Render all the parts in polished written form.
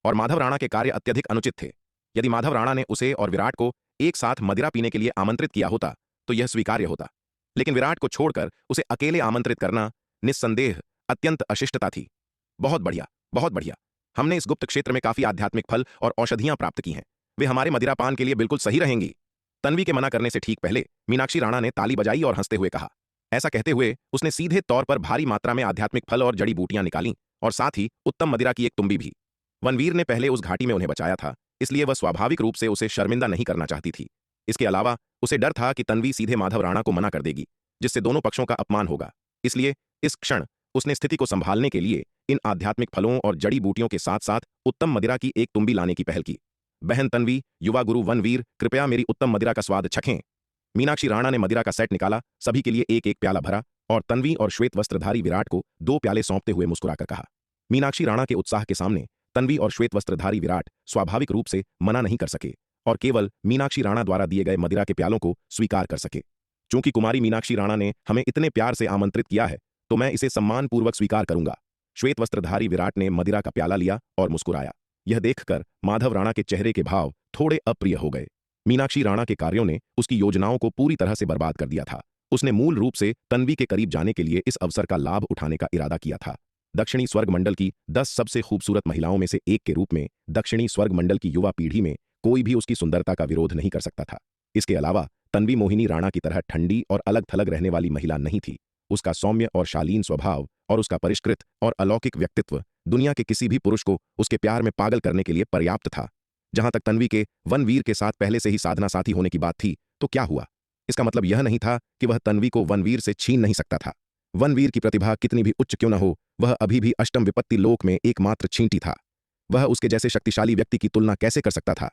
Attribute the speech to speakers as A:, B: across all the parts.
A: और माधव राणा के कार्य अत्यधिक अनुचित थे। यदि माधव राणा ने उसे और विराट को एक साथ मदिरा पीने के लिए आमंत्रित किया होता तो यह स्वीकार्य होता, लेकिन विराट को छोड़कर उसे अकेले आमंत्रित करना निस्संदेह अत्यंत अशिष्टता थी। बहुत बढ़िया, बहुत बढ़िया। हमने इस गुप्त क्षेत्र में काफी आध्यात्मिक फल और औषधियां प्राप्त की हैं। वे हमारे मदिरापान के लिए बिल्कुल सही रहेंगी। तन्वी के मना करने से ठीक पहले मीनाक्षी राणा ने ताली बजाई और हंसते हुए कहा। ऐसा कहते हुए उसने सीधे तौर पर भारी मात्रा में आध्यात्मिक फल और जड़ी बूटियां निकालीं और साथ ही उत्तम मदिरा की एक तुम्बी भी। वनवीर ने पहले उस घाटी में उन्हें बचाया था, इसलिए वह स्वाभाविक रूप से उसे शर्मिंदा नहीं करना चाहती थी। इसके अलावा उसे डर था कि तन्वी सीधे माधव राणा को मना कर देगी, जिससे दोनों पक्षों का अपमान होगा। इसलिए इस क्षण उसने स्थिति को संभालने के लिए इन आध्यात्मिक फलों और जड़ी बूटियों के साथ साथ उत्तम मदिरा की एक तुम्बी लाने की पहल की। बहन तन्वी, युवा गुरु वनवीर, कृपया मेरी उत्तम मदिरा का स्वाद चखें। मीनाक्षी राणा ने मदिरा का सेट निकाला, सभी के लिए एक एक प्याला भरा और तन्वी और श्वेत वस्त्रधारी विराट को 2 प्याले सौंपते हुए मुस्कुराकर कहा। मीनाक्षी राणा के उत्साह के सामने तन्वी और श्वेत वस्त्रधारी विराट स्वाभाविक रूप से मना नहीं कर सके और केवल मीनाक्षी राणा द्वारा दिए गए मदिरा के प्यालों को स्वीकार कर सके। चूंकि कुमारी मीनाक्षी राणा ने हमें इतने प्यार से आमंत्रित किया है तो मैं इसे सम्मानपूर्वक स्वीकार करूंगा। श्वेत वस्त्रधारी विराट ने मदिरा का प्याला लिया और मुस्कुराया। यह देखकर माधव राणा के चेहरे के भाव थोड़े अप्रिय हो गए। मीनाक्षी राणा के कार्यों ने उसकी योजनाओं को पूरी तरह से बर्बाद कर दिया था। उसने मूल रूप से तन्वी के करीब जाने के लिए इस अवसर का लाभ उठाने का इरादा किया था। दक्षिणी स्वर्ग मंडल की 10 सबसे खूबसूरत महिलाओं में से एक के रूप में दक्षिणी स्वर्ग मंडल की युवा पीढ़ी में कोई भी उसकी सुंदरता का विरोध नहीं कर सकता था। इसके अलावा तन्वी मोहिनी राणा की तरह ठंडी और अलग थलग रहने वाली महिला नहीं थी। उसका सौम्य और शालीन स्वभाव और उसका परिष्कृत और अलौकिक व्यक्तित्व दुनिया के किसी भी पुरुष को उसके प्यार में पागल करने के लिए पर्याप्त था। जहां तक तन्वी के वनवीर के साथ पहले से ही साधना साथी होने की बात थी तो क्या हुआ? इसका मतलब यह नहीं था कि वह तन्वी को वनवीर से छीन नहीं सकता था। वनवीर की प्रतिभा कितनी भी उच्च क्यों न हो, वह अभी भी अष्टम विपत्ति लोक में एकमात्र छींटी था। वह उसके जैसे शक्तिशाली व्यक्ति की तुलना कैसे कर सकता था?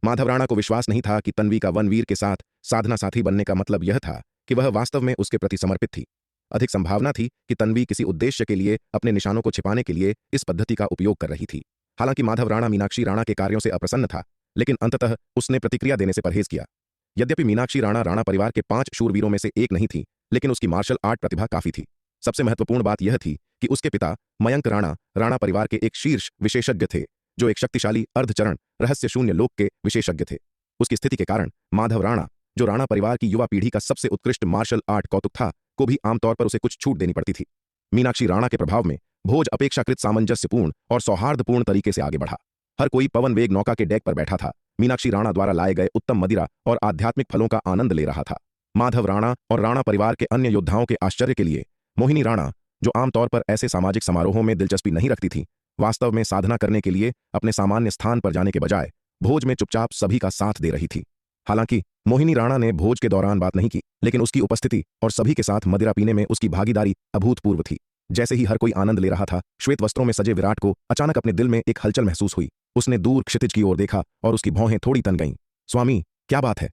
A: माधव राणा को विश्वास नहीं था कि तन्वी का वनवीर के साथ साधना साथी बनने का मतलब यह था कि वह वास्तव में उसके प्रति समर्पित थी। अधिक संभावना थी कि तन्वी किसी उद्देश्य के लिए अपने निशानों को छिपाने के लिए इस पद्धति का उपयोग कर रही थी। हालांकि माधव राणा मीनाक्षी राणा के कार्यों से अप्रसन्न था, लेकिन अंततः उसने प्रतिक्रिया देने से परहेज किया। यद्यपि मीनाक्षी राणा राणा परिवार के 5 शूरवीरों में से एक नहीं थी, लेकिन उसकी मार्शल आर्ट प्रतिभा काफी थी। सबसे महत्वपूर्ण बात यह थी कि उसके पिता मयंक राणा राणा परिवार के एक शीर्ष विशेषज्ञ थे, जो एक शक्तिशाली अर्धचरण रहस्य शून्य लोक के विशेषज्ञ थे। उसकी स्थिति के कारण माधव राणा, जो राणा परिवार की युवा पीढ़ी का सबसे उत्कृष्ट मार्शल आर्ट कौतुक था, को भी आमतौर पर उसे कुछ छूट देनी पड़ती थी। मीनाक्षी राणा के प्रभाव में भोज अपेक्षाकृत सामंजस्यपूर्ण और सौहार्दपूर्ण तरीके से आगे बढ़ा। हर कोई पवन वेग नौका के डेक पर बैठा था, मीनाक्षी राणा द्वारा लाए गए उत्तम मदिरा और आध्यात्मिक फलों का आनंद ले रहा था। माधव राणा और राणा परिवार के अन्य योद्धाओं के आश्चर्य के लिए मोहिनी राणा, जो आमतौर पर ऐसे सामाजिक समारोहों में दिलचस्पी नहीं रखती थी, वास्तव में साधना करने के लिए अपने सामान्य स्थान पर जाने के बजाय भोज में चुपचाप सभी का साथ दे रही थी। हालांकि मोहिनी राणा ने भोज के दौरान बात नहीं की, लेकिन उसकी उपस्थिति और सभी के साथ मदिरा पीने में उसकी भागीदारी अभूतपूर्व थी। जैसे ही हर कोई आनंद ले रहा था, श्वेत वस्त्रों में सजे विराट को अचानक अपने दिल में एक हलचल महसूस हुई। उसने दूर क्षितिज की ओर देखा और उसकी भौहें थोड़ी तन गईं। स्वामी, क्या बात है?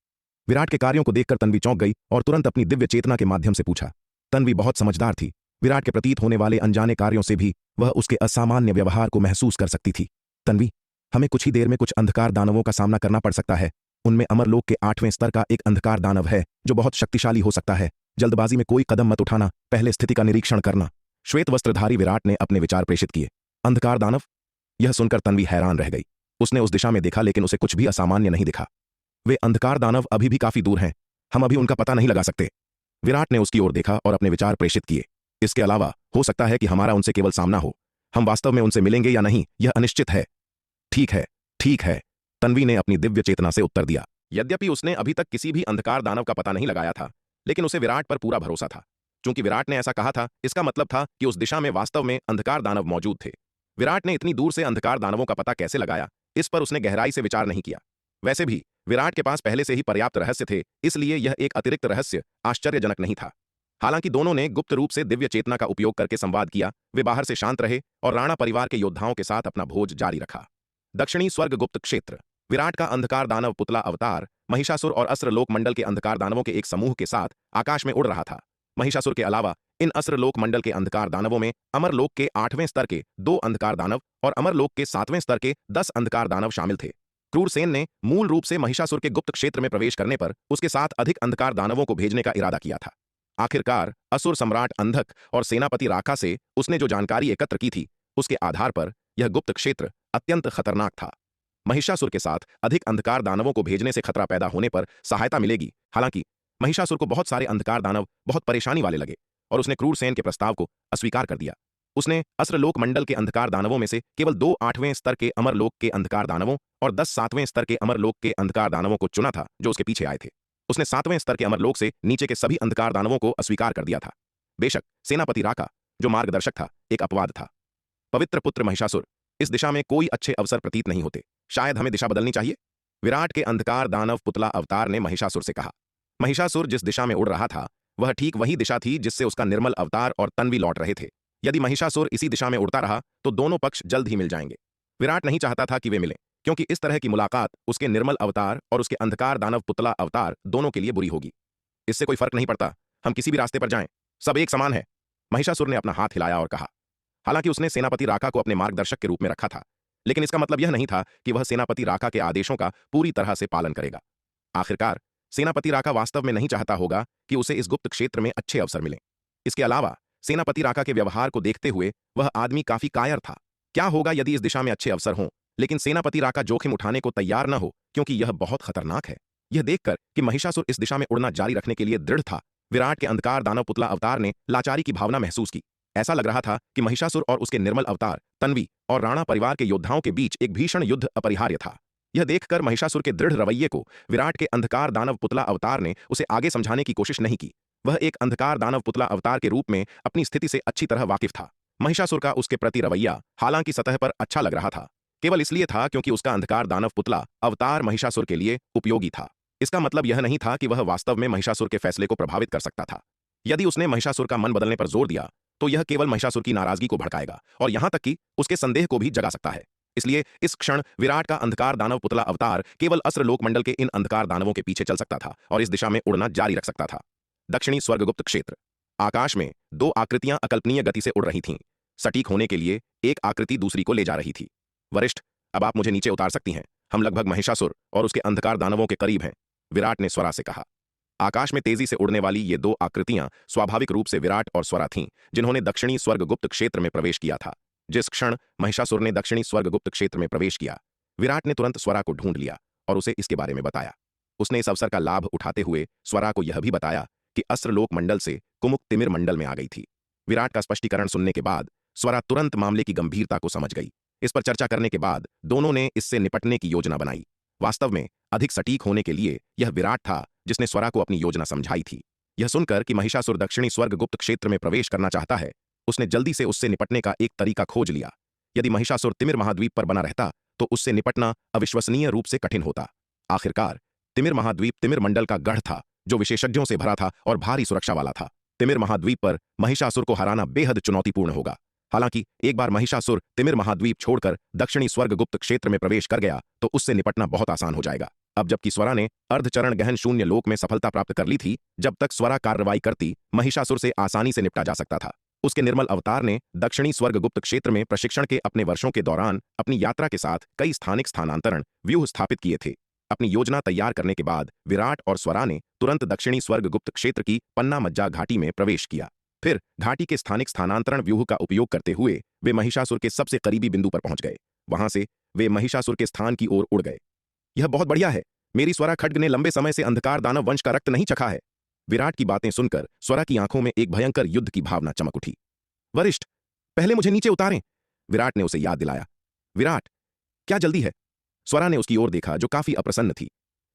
A: विराट के कार्यों को देखकर तन्वी चौंक गई और तुरंत अपनी दिव्य चेतना के माध्यम से पूछा। तन्वी बहुत समझदार थी। विराट के प्रतीत होने वाले अनजाने कार्यों से भी वह उसके असामान्य व्यवहार को महसूस कर सकती थी। तन्वी, हमें कुछ ही देर में कुछ अंधकार दानवों का सामना करना पड़ सकता है। उनमें अमरलोक के 8वें स्तर का एक अंधकार दानव है जो बहुत शक्तिशाली हो सकता है। जल्दबाजी में कोई कदम मत उठाना, पहले स्थिति का निरीक्षण करना। श्वेत वस्त्रधारी विराट ने अपने विचार प्रेषित किए। अंधकार दानव? यह सुनकर तन्वी हैरान रह गई। उसने उस दिशा में देखा, लेकिन उसे कुछ भी असामान्य नहीं दिखा। वे अंधकार दानव अभी भी काफी दूर हैं, हम अभी उनका पता नहीं लगा सकते। विराट ने उसकी ओर देखा और अपने विचार प्रेषित किए। इसके अलावा हो सकता है कि हमारा उनसे केवल सामना हो। हम वास्तव में उनसे मिलेंगे या नहीं, यह अनिश्चित है। ठीक है, ठीक है, तन्वी ने अपनी दिव्य चेतना से उत्तर दिया। यद्यपि उसने अभी तक किसी भी अंधकार दानव का पता नहीं लगाया था, लेकिन उसे विराट पर पूरा भरोसा था। चूंकि विराट ने ऐसा कहा था, इसका मतलब था कि उस दिशा में वास्तव में अंधकार दानव मौजूद थे। विराट ने इतनी दूर से अंधकार दानवों का पता कैसे लगाया, इस पर उसने गहराई से विचार नहीं किया। वैसे भी विराट के पास पहले से ही पर्याप्त रहस्य थे, इसलिए यह एक अतिरिक्त रहस्य आश्चर्यजनक नहीं था। हालांकि दोनों ने गुप्त रूप से दिव्य चेतना का उपयोग करके संवाद किया। वे बाहर से शांत रहे और राणा परिवार के योद्धाओं के साथ अपना भोज जारी रखा। दक्षिणी स्वर्ग गुप्त क्षेत्र। विराट का अंधकार दानव पुतला अवतार महिषासुर और अस्त्रलोक मंडल के अंधकार दानवों के एक समूह के साथ आकाश में उड़ रहा था। महिषासुर के अलावा इन अस्त्रलोक मंडल के अंधकार दानवों में अमरलोक के 8वें स्तर के 2 अंधकार दानव और अमरलोक के 7वें स्तर के 10 अंधकार दानव शामिल थे। क्रूरसेन ने मूल रूप से महिषासुर के गुप्त क्षेत्र में प्रवेश करने पर उसके साथ अधिक अंधकार दानवों को भेजने का इरादा किया था। आखिरकार असुर सम्राट अंधक और सेनापति राखा से उसने जो जानकारी एकत्र की थी, उसके आधार पर यह गुप्त क्षेत्र अत्यंत खतरनाक था। महिषासुर के साथ अधिक अंधकार दानवों को भेजने से खतरा पैदा होने पर सहायता मिलेगी। हालांकि महिषासुर को बहुत सारे अंधकार दानव बहुत परेशानी वाले लगे और उसने क्रूरसेन के प्रस्ताव को अस्वीकार कर दिया। उसने अस्त्रलोक मंडल के अंधकार दानवों में से केवल 2 8वें स्तर के अमरलोक के अंधकार दानवों और 10 7वें स्तर के अमरलोक के अंधकार दानवों को चुना था जो उसके पीछे आए थे। उसने 7वें स्तर के अमरलोक से नीचे के सभी अंधकार दानवों को अस्वीकार कर दिया था। बेशक सेनापति राका जो मार्गदर्शक था एक अपवाद था। पवित्र पुत्र महिषासुर, इस दिशा में कोई अच्छे अवसर प्रतीत नहीं होते। शायद हमें दिशा बदलनी चाहिए। विराट के अंधकार दानव पुतला अवतार ने महिषासुर से कहा। महिषासुर जिस दिशा में उड़ रहा था वह ठीक वही दिशा थी जिससे उसका निर्मल अवतार और तन्वी लौट रहे थे। यदि महिषासुर इसी दिशा में उड़ता रहा तो दोनों पक्ष जल्द ही मिल जाएंगे। विराट नहीं चाहता था कि वे मिलें, क्योंकि इस तरह की मुलाकात उसके निर्मल अवतार और उसके अंधकार दानव पुतला अवतार दोनों के लिए बुरी होगी। इससे कोई फर्क नहीं पड़ता, हम किसी भी रास्ते पर जाएं, सब एक समान है। महिषासुर ने अपना हाथ हिलाया और कहा। हालांकि उसने सेनापति राका को अपने मार्गदर्शक के रूप में रखा था, लेकिन इसका मतलब यह नहीं था कि वह सेनापति राका के आदेशों का पूरी तरह से पालन करेगा। आखिरकार सेनापति राका वास्तव में नहीं चाहता होगा कि उसे इस गुप्त क्षेत्र में अच्छे अवसर मिलें। इसके अलावा सेनापति राका के व्यवहार को देखते हुए वह आदमी काफी कायर था। क्या होगा यदि इस दिशा में अच्छे अवसर हों, लेकिन सेनापति राका जोखिम उठाने को तैयार न हो, क्योंकि यह बहुत खतरनाक है। यह देखकर कि महिषासुर इस दिशा में उड़ना जारी रखने के लिए दृढ़ था, विराट के अंधकार दानव पुतला अवतार ने लाचारी की भावना महसूस की। ऐसा लग रहा था कि महिषासुर और उसके निर्मल अवतार तन्वी और राणा परिवार के योद्धाओं के बीच एक भीषण युद्ध अपरिहार्य था। यह देखकर महिषासुर के दृढ़ रवैये को विराट के अंधकार दानव पुतला अवतार ने उसे आगे समझाने की कोशिश नहीं की। वह एक अंधकार दानव पुतला अवतार के रूप में अपनी स्थिति से अच्छी तरह वाकिफ था। महिषासुर का उसके प्रति रवैया हालांकि सतह पर अच्छा लग रहा था, केवल इसलिए था क्योंकि उसका अंधकार दानव पुतला अवतार महिषासुर के लिए उपयोगी था। इसका मतलब यह नहीं था कि वह वास्तव में महिषासुर के फैसले को प्रभावित कर सकता था। यदि उसने महिषासुर का मन बदलने पर जोर दिया तो यह केवल महिषासुर की नाराजगी को भड़काएगा और यहां तक कि उसके संदेह को भी जगा सकता है। इसलिए इस क्षण विराट का अंधकार दानव पुतला अवतार केवल अस्त्रलोक मंडल के इन अंधकार दानवों के पीछे चल सकता था और इस दिशा में उड़ना जारी रख सकता था। दक्षिणी स्वर्गगुप्त क्षेत्र। आकाश में 2 आकृतियां अकल्पनीय गति से उड़ रही थीं। सटीक होने के लिए एक आकृति दूसरी को ले जा रही थी। वरिष्ठ, अब आप मुझे नीचे उतार सकती हैं, हम लगभग महिषासुर और उसके अंधकार दानवों के करीब हैं, विराट ने स्वरा से कहा। आकाश में तेजी से उड़ने वाली ये 2 आकृतियां स्वाभाविक रूप से विराट और स्वरा थीं, जिन्होंने दक्षिणी स्वर्गगुप्त क्षेत्र में प्रवेश किया था। जिस क्षण महिषासुर ने दक्षिणी स्वर्गगुप्त क्षेत्र में प्रवेश किया, विराट ने तुरंत स्वरा को ढूंढ लिया और उसे इसके बारे में बताया। उसने इस अवसर का लाभ उठाते हुए स्वरा को यह भी बताया कि अस्त्रलोक मंडल से कुमुक तिमिर मंडल में आ गई थी। विराट का स्पष्टीकरण सुनने के बाद स्वरा तुरंत मामले की गंभीरता को समझ गई। इस पर चर्चा करने के बाद दोनों ने इससे निपटने की योजना बनाई। वास्तव में अधिक सटीक होने के लिए यह विराट था जिसने स्वरा को अपनी योजना समझाई थी। यह सुनकर कि महिषासुर दक्षिणी स्वर्गगुप्त क्षेत्र में प्रवेश करना चाहता है, उसने जल्दी से उससे निपटने का एक तरीका खोज लिया। यदि महिषासुर तिमिर महाद्वीप पर बना रहता तो उससे निपटना अविश्वसनीय रूप से कठिन होता। आखिरकार तिमिर महाद्वीप तिमिर मंडल का गढ़ था जो विशेषज्ञों से भरा था और भारी सुरक्षा वाला था। तिमिर महाद्वीप पर महिषासुर को हराना बेहद चुनौतीपूर्ण होगा। हालांकि एक बार महिषासुर तिमिर महाद्वीप छोड़कर दक्षिणी स्वर्गगुप्त क्षेत्र में प्रवेश कर गया तो उससे निपटना बहुत आसान हो जाएगा। अब जबकि स्वरा ने अर्धचरण गहन शून्य लोक में सफलता प्राप्त कर ली थी, जब तक स्वरा कार्रवाई करती महिषासुर से आसानी से निपटा जा सकता था। उसके निर्मल अवतार ने दक्षिणी स्वर्गगुप्त क्षेत्र में प्रशिक्षण के अपने वर्षों के दौरान अपनी यात्रा के साथ कई स्थानिक स्थानांतरण व्यूह स्थापित किए थे। अपनी योजना तैयार करने के बाद विराट और स्वरा ने तुरंत दक्षिणी स्वर्गगुप्त क्षेत्र की पन्ना मज्जा घाटी में प्रवेश किया। फिर घाटी के स्थानिक स्थानांतरण व्यूह का उपयोग करते हुए वे महिषासुर के सबसे करीबी बिंदु पर पहुंच गए। वहां से वे महिषासुर के स्थान की ओर उड़ गए। यह बहुत बढ़िया है, मेरी स्वरा खड्ग ने लंबे समय से अंधकार दानव वंश का रक्त नहीं चखा है। विराट की बातें सुनकर स्वरा की आंखों में एक भयंकर युद्ध की भावना चमक उठी। वरिष्ठ, पहले मुझे नीचे उतारें, विराट ने उसे याद दिलाया। विराट, क्या जल्दी है? स्वरा ने उसकी ओर देखा जो काफी अप्रसन्न थी।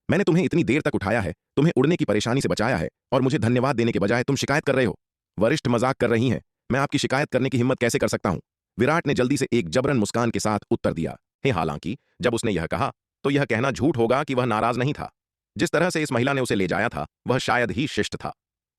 A: मैंने तुम्हें इतनी देर तक उठाया है, तुम्हें उड़ने की परेशानी से बचाया है और मुझे धन्यवाद देने के बजाय तुम शिकायत कर रहे हो। वरिष्ठ, मजाक कर रही हैं, मैं आपकी शिकायत करने की हिम्मत कैसे कर सकता हूं? विराट ने जल्दी से एक जबरन मुस्कान के साथ उत्तर दिया। हालांकि जब उसने यह कहा तो यह कहना झूठ होगा कि वह नाराज नहीं था। जिस तरह से इस महिला ने उसे ले जाया था वह शायद ही शिष्ट था।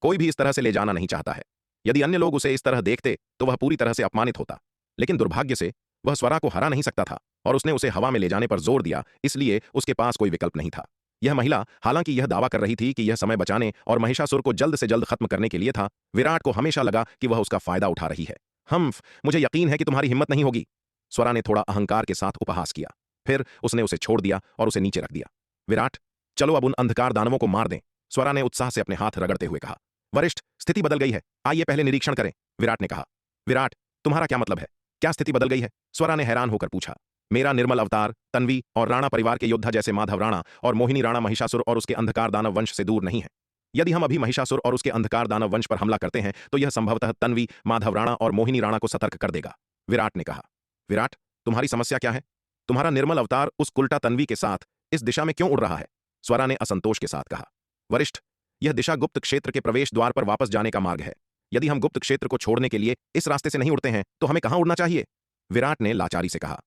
A: कोई भी इस तरह से ले जाना नहीं चाहता है। यदि अन्य लोग उसे इस तरह देखते तो वह पूरी तरह से अपमानित होता, लेकिन दुर्भाग्य से वह स्वरा को हरा नहीं सकता था और उसने उसे हवा में ले जाने पर जोर दिया, इसलिए उसके पास कोई विकल्प नहीं था। यह महिला हालांकि यह दावा कर रही थी कि यह समय बचाने और महिषासुर को जल्द से जल्द खत्म करने के लिए था, विराट को हमेशा लगा कि वह उसका फायदा उठा रही है। मुझे यकीन है कि तुम्हारी हिम्मत नहीं होगी, स्वरा ने थोड़ा अहंकार के साथ उपहास किया। फिर उसने उसे छोड़ दिया और उसे नीचे रख दिया। विराट, चलो अब उन अंधकार दानवों को मार दें, स्वरा ने उत्साह से अपने हाथ रगड़ते हुए कहा। वरिष्ठ, स्थिति बदल गई है, आइए पहले निरीक्षण करें, विराट ने कहा। विराट, तुम्हारा क्या मतलब है? क्या स्थिति बदल गई है? स्वरा ने हैरान होकर पूछा। मेरा निर्मल अवतार तन्वी और राणा परिवार के योद्धा जैसे माधव राणा और मोहिनी राणा महिषासुर और उसके अंधकार दानव वंश से दूर नहीं है। यदि हम अभी महिषासुर और उसके अंधकार दानव वंश पर हमला करते हैं तो यह संभवतः तन्वी, माधव राणा और मोहिनी राणा को सतर्क कर देगा, विराट ने कहा। विराट, तुम्हारी समस्या क्या है? तुम्हारा निर्मल अवतार उस उल्टा तन्वी के साथ इस दिशा में क्यों उड़ रहा है? स्वरा ने असंतोष के साथ कहा। वरिष्ठ, यह दिशा गुप्त क्षेत्र के प्रवेश द्वार पर वापस जाने का मार्ग है। यदि हम गुप्त क्षेत्र को छोड़ने के लिए इस रास्ते से नहीं उड़ते हैं तो हमें कहां उड़ना चाहिए? विराट ने लाचारी से कहा।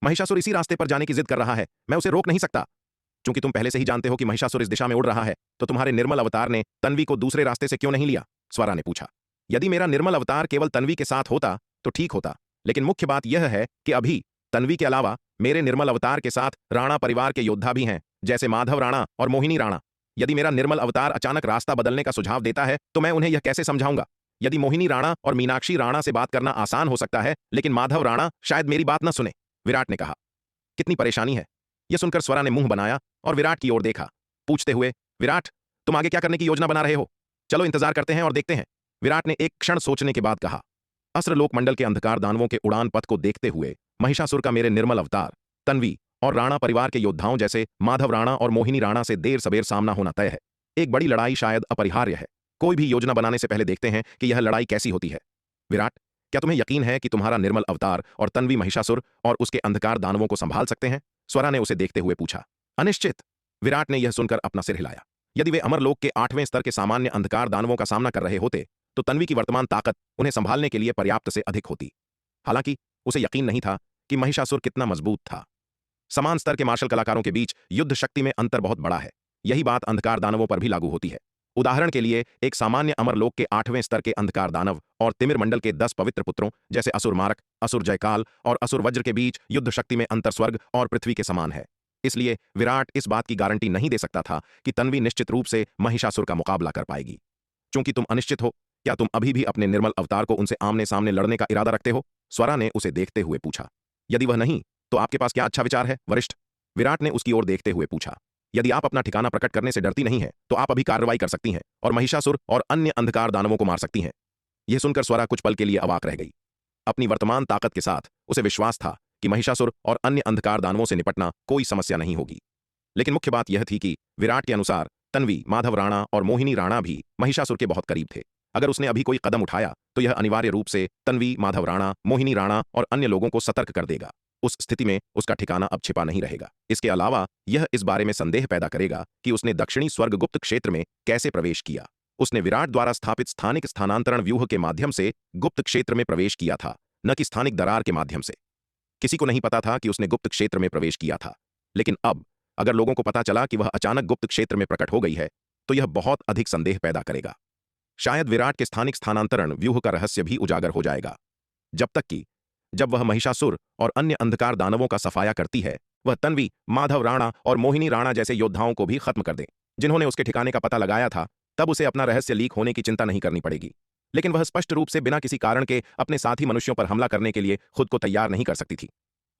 A: महिषासुर इसी रास्ते पर जाने की जिद कर रहा है, मैं उसे रोक नहीं सकता। क्योंकि तुम पहले से ही जानते हो कि महिषासुर इस दिशा में उड़ रहा है, तो तुम्हारे निर्मल अवतार ने तन्वी को दूसरे रास्ते से क्यों नहीं लिया? स्वरा ने पूछा। यदि मेरा निर्मल अवतार केवल तन्वी के साथ होता तो ठीक होता, लेकिन मुख्य बात यह है कि अभी तन्वी के अलावा मेरे निर्मल अवतार के साथ राणा परिवार के योद्धा भी हैं, जैसे माधव राणा और मोहिनी राणा। यदि मेरा निर्मल अवतार अचानक रास्ता बदलने का सुझाव देता है तो मैं उन्हें यह कैसे समझाऊंगा? यदि मोहिनी राणा और मीनाक्षी राणा से बात करना आसान हो सकता है, लेकिन माधव राणा शायद मेरी बात न सुने, विराट ने कहा। कितनी परेशानी है? यह सुनकर स्वरा ने मुंह बनाया और विराट की ओर देखा, पूछते हुए, विराट, तुम आगे क्या करने की योजना बना रहे हो? चलो इंतजार करते हैं और देखते हैं, विराट ने एक क्षण सोचने के बाद कहा। अस्त्रलोक मंडल के अंधकार दानवों के उड़ान पथ को देखते हुए महिषासुर का मेरे निर्मल अवतार तन्वी और राणा परिवार के योद्धाओं जैसे माधव राणा और मोहिनी राणा से देर सबेर सामना होना तय है। एक बड़ी लड़ाई शायद अपरिहार्य है। कोई भी योजना बनाने से पहले देखते हैं कि यह लड़ाई कैसी होती है। विराट, क्या तुम्हें यकीन है कि तुम्हारा निर्मल अवतार और तन्वी महिषासुर और उसके अंधकार दानवों को संभाल सकते हैं? स्वरा ने उसे देखते हुए पूछा। अनिश्चित, विराट ने यह सुनकर अपना सिर हिलाया। यदि वे अमरलोक के 8वें स्तर के सामान्य अंधकार दानवों का सामना कर रहे होते तो तन्वी की वर्तमान ताकत उन्हें संभालने के लिए पर्याप्त से अधिक होती। हालांकि उसे यकीन नहीं था कि महिषासुर कितना मजबूत था। समान स्तर के मार्शल कलाकारों के बीच युद्ध शक्ति में अंतर बहुत बड़ा है। यही बात अंधकार दानवों पर भी लागू होती है। उदाहरण के लिए एक सामान्य अमरलोक के 8वें स्तर के अंधकार दानव और तिमिर मंडल के 10 पवित्र पुत्रों जैसे असुर मारक, असुर जयकाल और असुर वज्र के बीच युद्ध शक्ति में अंतर स्वर्ग और पृथ्वी के समान है। इसलिए विराट इस बात की गारंटी नहीं दे सकता था कि तन्वी निश्चित रूप से महिषासुर का मुकाबला कर पाएगी। चूंकि तुम अनिश्चित हो, क्या तुम अभी भी अपने निर्मल अवतार को उनसे आमने सामने लड़ने का इरादा रखते हो? स्वरा ने उसे देखते हुए पूछा। यदि वह नहीं, तो आपके पास क्या अच्छा विचार है, वरिष्ठ? विराट ने उसकी ओर देखते हुए पूछा। यदि आप अपना ठिकाना प्रकट करने से डरती नहीं है तो आप अभी कार्रवाई कर सकती हैं और महिषासुर और अन्य अंधकार दानवों को मार सकती हैं। यह सुनकर स्वरा कुछ पल के लिए अवाक रह गई। अपनी वर्तमान ताकत के साथ उसे विश्वास था कि महिषासुर और अन्य अंधकार दानवों से निपटना कोई समस्या नहीं होगी। लेकिन मुख्य बात यह थी कि विराट के अनुसार तन्वी, माधव राणा और मोहिनी राणा भी महिषासुर के बहुत करीब थे। अगर उसने अभी कोई कदम उठाया तो यह अनिवार्य रूप से तन्वी, माधव राणा, मोहिनी राणा और अन्य लोगों को सतर्क कर देगा। उस स्थिति में उसका ठिकाना अब छिपा नहीं रहेगा। इसके अलावा यह इस बारे में संदेह पैदा करेगा कि उसने दक्षिणी स्वर्गगुप्त क्षेत्र में कैसे प्रवेश किया। उसने विराट द्वारा स्थापित स्थानिक स्थानांतरण व्यूह के माध्यम से गुप्त क्षेत्र में प्रवेश किया था, न कि स्थानिक दरार के माध्यम से। किसी को नहीं पता था कि उसने गुप्त क्षेत्र में प्रवेश किया था, लेकिन अब अगर लोगों को पता चला कि वह अचानक गुप्त क्षेत्र में प्रकट हो गई है तो यह बहुत अधिक संदेह पैदा करेगा। शायद विराट के स्थानिक स्थानांतरण व्यूह का रहस्य भी उजागर हो जाएगा। जब तक कि जब वह महिषासुर और अन्य अंधकार दानवों का सफाया करती है, वह तन्वी, माधव राणा और मोहिनी राणा जैसे योद्धाओं को भी खत्म कर दे जिन्होंने उसके ठिकाने का पता लगाया था, तब उसे अपना रहस्य लीक होने की चिंता नहीं करनी पड़ेगी। लेकिन वह स्पष्ट रूप से बिना किसी कारण के अपने साथी मनुष्यों पर हमला करने के लिए खुद को तैयार नहीं कर सकती थी।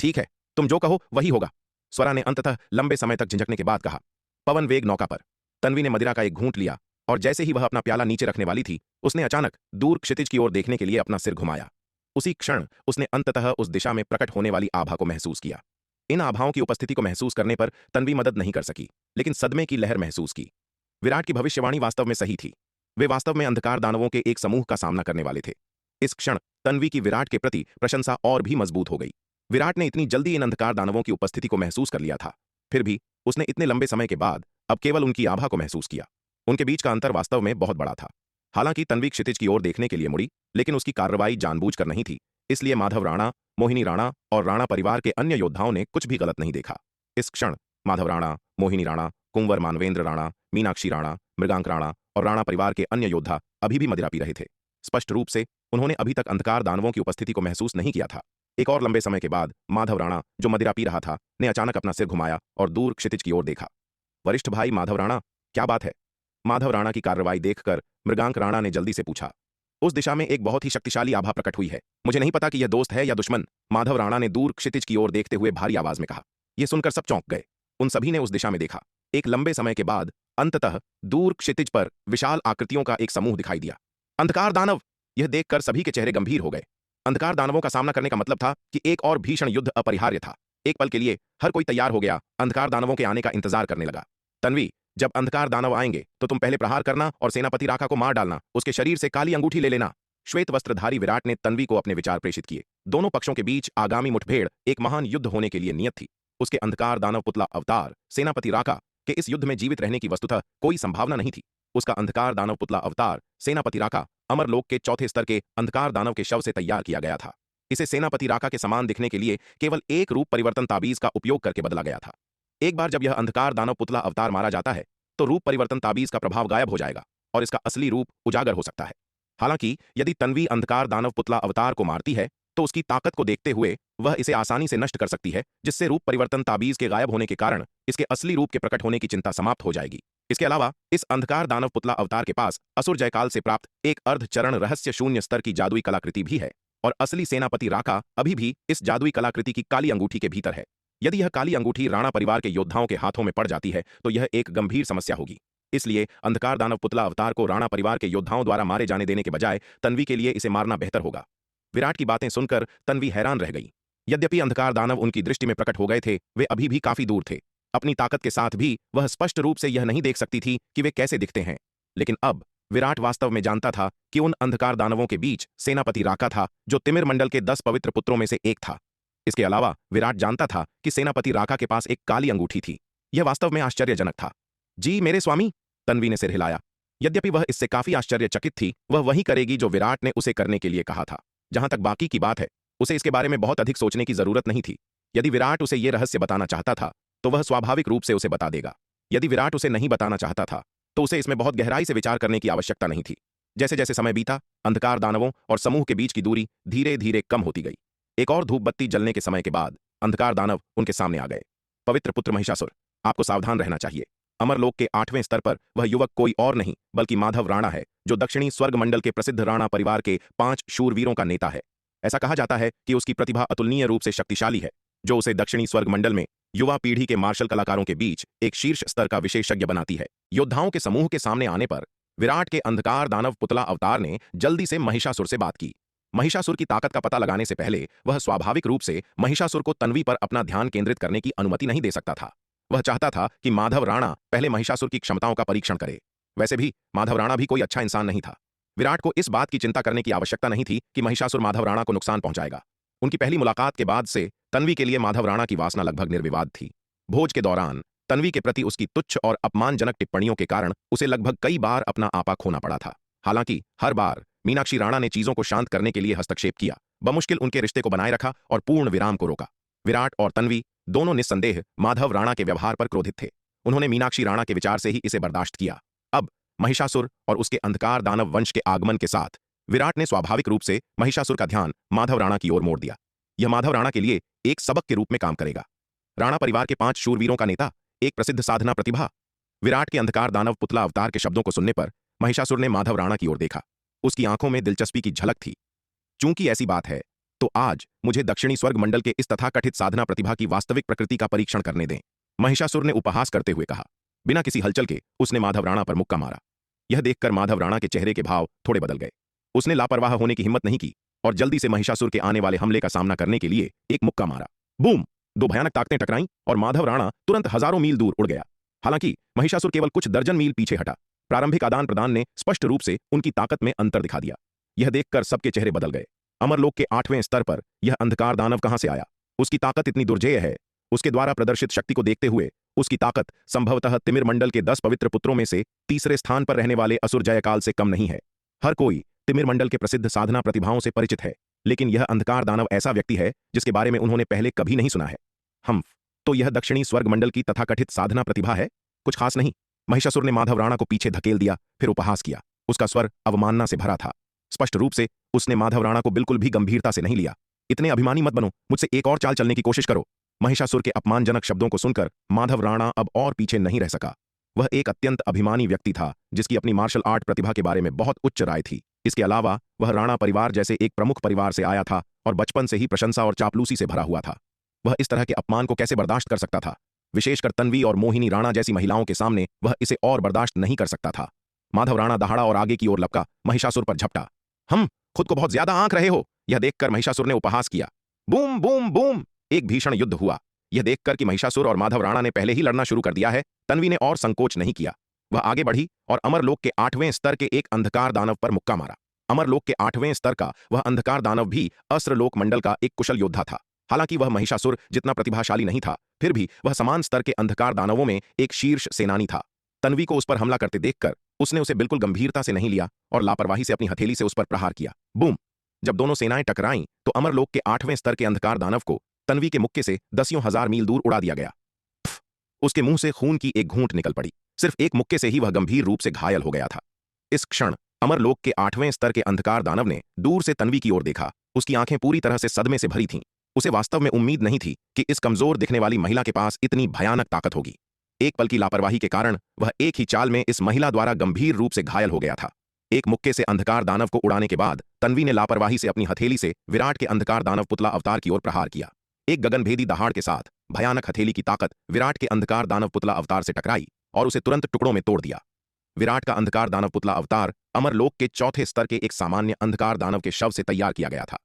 A: ठीक है, तुम जो कहो वही होगा, स्वरा ने अंततः लंबे समय तक झिझकने के बाद कहा। पवन वेग नौका पर तन्वी ने मदिरा का एक घूंट लिया और जैसे ही वह अपना प्याला नीचे रखने वाली थी, उसने अचानक दूर क्षितिज की ओर देखने के लिए अपना सिर घुमाया। उसी क्षण उसने अंततः उस दिशा में प्रकट होने वाली आभा को महसूस किया। इन आभाओं की उपस्थिति को महसूस करने पर तन्वी मदद नहीं कर सकी, लेकिन सदमे की लहर महसूस की। विराट की भविष्यवाणी वास्तव में सही थी। वे वास्तव में अंधकार दानवों के एक समूह का सामना करने वाले थे। इस क्षण तन्वी की विराट के प्रति प्रशंसा और भी मजबूत हो गई। विराट ने इतनी जल्दी इन अंधकार दानवों की उपस्थिति को महसूस कर लिया था, फिर भी उसने इतने लंबे समय के बाद अब केवल उनकी आभा को महसूस किया। उनके बीच का अंतर वास्तव में बहुत बड़ा था। हालांकि तन्वी क्षितिज की ओर देखने के लिए मुड़ी, लेकिन उसकी कार्रवाई जानबूझकर नहीं थी, इसलिए माधव राणा, मोहिनी राणा और राणा परिवार के अन्य योद्धाओं ने कुछ भी गलत नहीं देखा। इस क्षण माधव राणा, मोहिनी राणा, कुंवर मानवेंद्र राणा, मीनाक्षी राणा, मृगांक राणा और राणा परिवार के अन्य योद्धा अभी भी मदिरा पी रहे थे। स्पष्ट रूप से उन्होंने अभी तक अंधकार दानवों की उपस्थिति को महसूस नहीं किया था। एक और लंबे समय के बाद माधव राणा, जो मदिरा पी रहा था, ने अचानक अपना सिर घुमाया और दूर क्षितिज की ओर देखा। वरिष्ठ भाई माधव राणा, क्या बात है? माधव राणा की कार्रवाई देखकर मृगांक राणा ने जल्दी से पूछा। उस दिशा में एक बहुत ही शक्तिशाली आभा प्रकट हुई है। मुझे नहीं पता कि यह दोस्त है या दुश्मन, माधव राणा ने दूर क्षितिज की ओर देखते हुए भारी आवाज में कहा। यह सुनकर सब चौंक गए। उन सभी ने उस दिशा में देखा। एक लंबे समय के बाद अंततः दूर क्षितिज पर विशाल आकृतियों का एक समूह दिखाई दिया। अंधकार दानव! यह देखकर सभी के चेहरे गंभीर हो गए। अंधकार दानवों का सामना करने का मतलब था कि एक और भीषण युद्ध अपरिहार्य था। एक पल के लिए हर कोई तैयार हो गया, अंधकार दानवों के आने का इंतजार करने लगा। तन्वी, जब अंधकार दानव आएंगे तो तुम पहले प्रहार करना और सेनापति राका को मार डालना, उसके शरीर से काली अंगूठी ले लेना। श्वेत वस्त्रधारी विराट ने तन्वी को अपने विचार प्रेषित किए। दोनों पक्षों के बीच आगामी मुठभेड़ एक महान युद्ध होने के लिए नियत थी। उसके अंधकार दानव पुतला अवतार सेनापति राका के इस युद्ध में जीवित रहने की वस्तुतः कोई संभावना नहीं थी। उसका अंधकार दानव पुतला अवतार सेनापति राका अमरलोक के चौथे स्तर के अंधकार दानव के शव से तैयार किया गया था। इसे सेनापति राका के समान दिखने के लिए केवल एक रूप परिवर्तन ताबीज का उपयोग करके बदला गया था। एक बार जब यह अंधकार दानव पुतला अवतार मारा जाता है तो रूप परिवर्तन ताबीज का प्रभाव गायब हो जाएगा और इसका असली रूप उजागर हो सकता है। हालांकि यदि तन्वी अंधकार दानव पुतला अवतार को मारती है तो उसकी ताकत को देखते हुए वह इसे आसानी से नष्ट कर सकती है, जिससे रूप परिवर्तन ताबीज के गायब होने के कारण इसके असली रूप के प्रकट होने की चिंता समाप्त हो जाएगी। इसके अलावा इस अंधकार दानव पुतला अवतार के पास असुर जयकाल से प्राप्त एक अर्धचरण रहस्य शून्य स्तर की जादुई कलाकृति भी है और असली सेनापति राका अभी भी इस जादुई कलाकृति की काली अंगूठी के भीतर है। यदि यह काली अंगूठी राणा परिवार के योद्धाओं के हाथों में पड़ जाती है तो यह एक गंभीर समस्या होगी। इसलिए अंधकार दानव पुतला अवतार को राणा परिवार के योद्धाओं द्वारा मारे जाने देने के बजाय तन्वी के लिए इसे मारना बेहतर होगा। विराट की बातें सुनकर तन्वी हैरान रह गई। यद्यपि अंधकार दानव उनकी दृष्टि में प्रकट हो गए थे, वे अभी भी काफी दूर थे। अपनी ताकत के साथ भी वह स्पष्ट रूप से यह नहीं देख सकती थी कि वे कैसे दिखते हैं। लेकिन अब विराट वास्तव में जानता था कि उन अंधकार दानवों के बीच सेनापति राका था, जो तिमिर मंडल के 10 पवित्र पुत्रों में से एक था। इसके अलावा विराट जानता था कि सेनापति राका के पास एक काली अंगूठी थी। यह वास्तव में आश्चर्यजनक था। जी मेरे स्वामी, तन्वी ने सिर हिलाया। यद्यपि वह इससे काफी आश्चर्यचकित थी, वह वही करेगी जो विराट ने उसे करने के लिए कहा था। जहां तक बाकी की बात है, उसे इसके बारे में बहुत अधिक सोचने की जरूरत नहीं थी। यदि विराट उसे यह रहस्य बताना चाहता था तो वह स्वाभाविक रूप से उसे बता देगा। यदि विराट उसे नहीं बताना चाहता था तो उसे इसमें बहुत गहराई से विचार करने की आवश्यकता नहीं थी। जैसे जैसे समय बीता, अंधकार दानवों और समूह के बीच की दूरी धीरे धीरे कम होती गई। एक और धूप बत्ती जलने के समय के बाद अंधकार दानव उनके सामने आ गए। पवित्र पुत्र महिषासुर, आपको सावधान रहना चाहिए। अमरलोक के 8वें स्तर पर वह युवक कोई और नहीं बल्कि माधव राणा है, जो दक्षिणी स्वर्ग मंडल के प्रसिद्ध राणा परिवार के 5 शूरवीरों का नेता है। ऐसा कहा जाता है कि उसकी प्रतिभा अतुलनीय रूप से शक्तिशाली है, जो उसे दक्षिणी स्वर्ग मंडल में युवा पीढ़ी के मार्शल कलाकारों के बीच एक शीर्ष स्तर का विशेषज्ञ बनाती है। योद्धाओं के समूह के सामने आने पर विराट के अंधकार दानव पुतला अवतार ने जल्दी से महिषासुर से बात की। महिषासुर की ताकत का पता लगाने से पहले वह स्वाभाविक रूप से महिषासुर को तन्वी पर अपना ध्यान केंद्रित करने की अनुमति नहीं दे सकता था। वह चाहता था कि माधव राणा पहले महिषासुर की क्षमताओं का परीक्षण करे। वैसे भी माधव राणा भी कोई अच्छा इंसान नहीं था। विराट को इस बात की चिंता करने की आवश्यकता नहीं थी कि महिषासुर माधव राणा को नुकसान पहुंचाएगा। उनकी पहली मुलाकात के बाद से तन्वी के लिए माधव राणा की वासना लगभग निर्विवाद थी। भोज के दौरान तन्वी के प्रति उसकी तुच्छ और अपमानजनक टिप्पणियों के कारण उसे लगभग कई बार अपना आपा खोना पड़ा था। हालांकि हर बार मीनाक्षी राणा ने चीजों को शांत करने के लिए हस्तक्षेप किया, बमुश्किल उनके रिश्ते को बनाए रखा और पूर्ण विराम को रोका। विराट और तन्वी दोनों निस्संदेह माधव राणा के व्यवहार पर क्रोधित थे। उन्होंने मीनाक्षी राणा के विचार से ही इसे बर्दाश्त किया। अब महिषासुर और उसके अंधकार दानव वंश के आगमन के साथ विराट ने स्वाभाविक रूप से महिषासुर का ध्यान माधव राणा की ओर मोड़ दिया। यह माधव राणा के लिए एक सबक के रूप में काम करेगा। राणा परिवार के 5 शूरवीरों का नेता, एक प्रसिद्ध साधना प्रतिभा। विराट के अंधकार दानव पुतला अवतार के शब्दों को सुनने पर महिषासुर ने माधव राणा की ओर देखा। उसकी आंखों में दिलचस्पी की झलक थी। चूंकि ऐसी बात है तो आज मुझे दक्षिणी स्वर्ग मंडल के इस तथाकथित साधना प्रतिभा की वास्तविक प्रकृति का परीक्षण करने दें, महिषासुर ने उपहास करते हुए कहा। बिना किसी हलचल के उसने माधव राणा पर मुक्का मारा। यह देखकर माधव राणा के चेहरे के भाव थोड़े बदल गए। उसने लापरवाह होने की हिम्मत नहीं की और जल्दी से महिषासुर के आने वाले हमले का सामना करने के लिए एक मुक्का मारा। बूम! 2 भयानक ताकतें टकराईं और माधव राणा तुरंत हजारों मील दूर उड़ गया। हालांकि महिषासुर केवल कुछ दर्जन मील पीछे हटा। प्रारंभिक आदान प्रदान ने स्पष्ट रूप से उनकी ताकत में अंतर दिखा दिया। यह देखकर सबके चेहरे बदल गए। अमरलोक के 8वें स्तर पर यह अंधकार दानव कहां से आया? उसकी ताकत इतनी दुर्जेय है। उसके द्वारा प्रदर्शित शक्ति को देखते हुए उसकी ताकत संभवतः तिमिर मंडल के 10 पवित्र पुत्रों में से तीसरे स्थान पर रहने वाले असुर जयकाल से कम नहीं है। हर कोई तिमिर मंडल के प्रसिद्ध साधना प्रतिभाओं से परिचित है, लेकिन यह अंधकार दानव ऐसा व्यक्ति है जिसके बारे में उन्होंने पहले कभी नहीं सुना है। तो यह दक्षिणी स्वर्ग मंडल की तथाकथित साधना प्रतिभा है? कुछ खास नहीं। महिषासुर ने माधव राणा को पीछे धकेल दिया, फिर उपहास किया। उसका स्वर अवमानना से भरा था। स्पष्ट रूप से उसने माधव राणा को बिल्कुल भी गंभीरता से नहीं लिया। इतने अभिमानी मत बनो, मुझसे एक और चाल चलने की कोशिश करो। महिषासुर के अपमानजनक शब्दों को सुनकर माधव राणा अब और पीछे नहीं रह सका। वह एक अत्यंत अभिमानी व्यक्ति था जिसकी अपनी मार्शल आर्ट प्रतिभा के बारे में बहुत उच्च राय थी। इसके अलावा वह राणा परिवार जैसे एक प्रमुख परिवार से आया था और बचपन से ही प्रशंसा और चापलूसी से भरा हुआ था। वह इस तरह के अपमान को कैसे बर्दाश्त कर सकता था? विशेषकर तन्वी और मोहिनी राणा जैसी महिलाओं के सामने वह इसे और बर्दाश्त नहीं कर सकता था। माधव राणा दहाड़ा और आगे की ओर लपका महिषासुर पर झपटा। खुद को बहुत ज्यादा आंक रहे हो। यह देखकर महिषासुर ने उपहास किया। बूम बूम बूम, एक भीषण युद्ध हुआ। यह देखकर कि महिषासुर और माधव राणा ने पहले ही लड़ना शुरू कर दिया है, तन्वी ने और संकोच नहीं किया। वह आगे बढ़ी और अमरलोक के 8वें स्तर के एक अंधकार दानव पर मुक्का मारा। अमरलोक के 8वें स्तर का वह अंधकार दानव भी अस्त्रलोक मंडल का एक कुशल योद्धा था। हालांकि वह महिषासुर जितना प्रतिभाशाली नहीं था, फिर भी वह समान स्तर के अंधकार दानवों में एक शीर्ष सेनानी था। तन्वी को उस पर हमला करते देखकर उसने उसे बिल्कुल गंभीरता से नहीं लिया और लापरवाही से अपनी हथेली से उस पर प्रहार किया। बूम! जब दोनों सेनाएं टकराईं तो अमरलोक के 8वें स्तर के अंधकार दानव को तन्वी के मुक्के से दसियों हजार मील दूर उड़ा दिया गया। उसके मुंह से खून की एक घूंट निकल पड़ी। सिर्फ एक मुक्के से ही वह गंभीर रूप से घायल हो गया था। इस क्षण अमरलोक के 8वें स्तर के अंधकार दानव ने दूर से तन्वी की ओर देखा। उसकी आंखें पूरी तरह से सदमे से भरी थीं। उसे वास्तव में उम्मीद नहीं थी कि इस कमजोर दिखने वाली महिला के पास इतनी भयानक ताकत होगी। एक पल की लापरवाही के कारण वह एक ही चाल में इस महिला द्वारा गंभीर रूप से घायल हो गया था। एक मुक्के से अंधकार दानव को उड़ाने के बाद तन्वी ने लापरवाही से अपनी हथेली से विराट के अंधकार दानव पुतला अवतार की ओर प्रहार किया। एक गगनभेदी दहाड़ के साथ भयानक हथेली की ताकत विराट के अंधकार दानव पुतला अवतार से टकराई और उसे तुरंत टुकड़ों में तोड़ दिया। विराट का अंधकार दानव पुतला अवतार अमरलोक के 4थे स्तर के एक सामान्य अंधकार दानव के शव से तैयार किया गया था।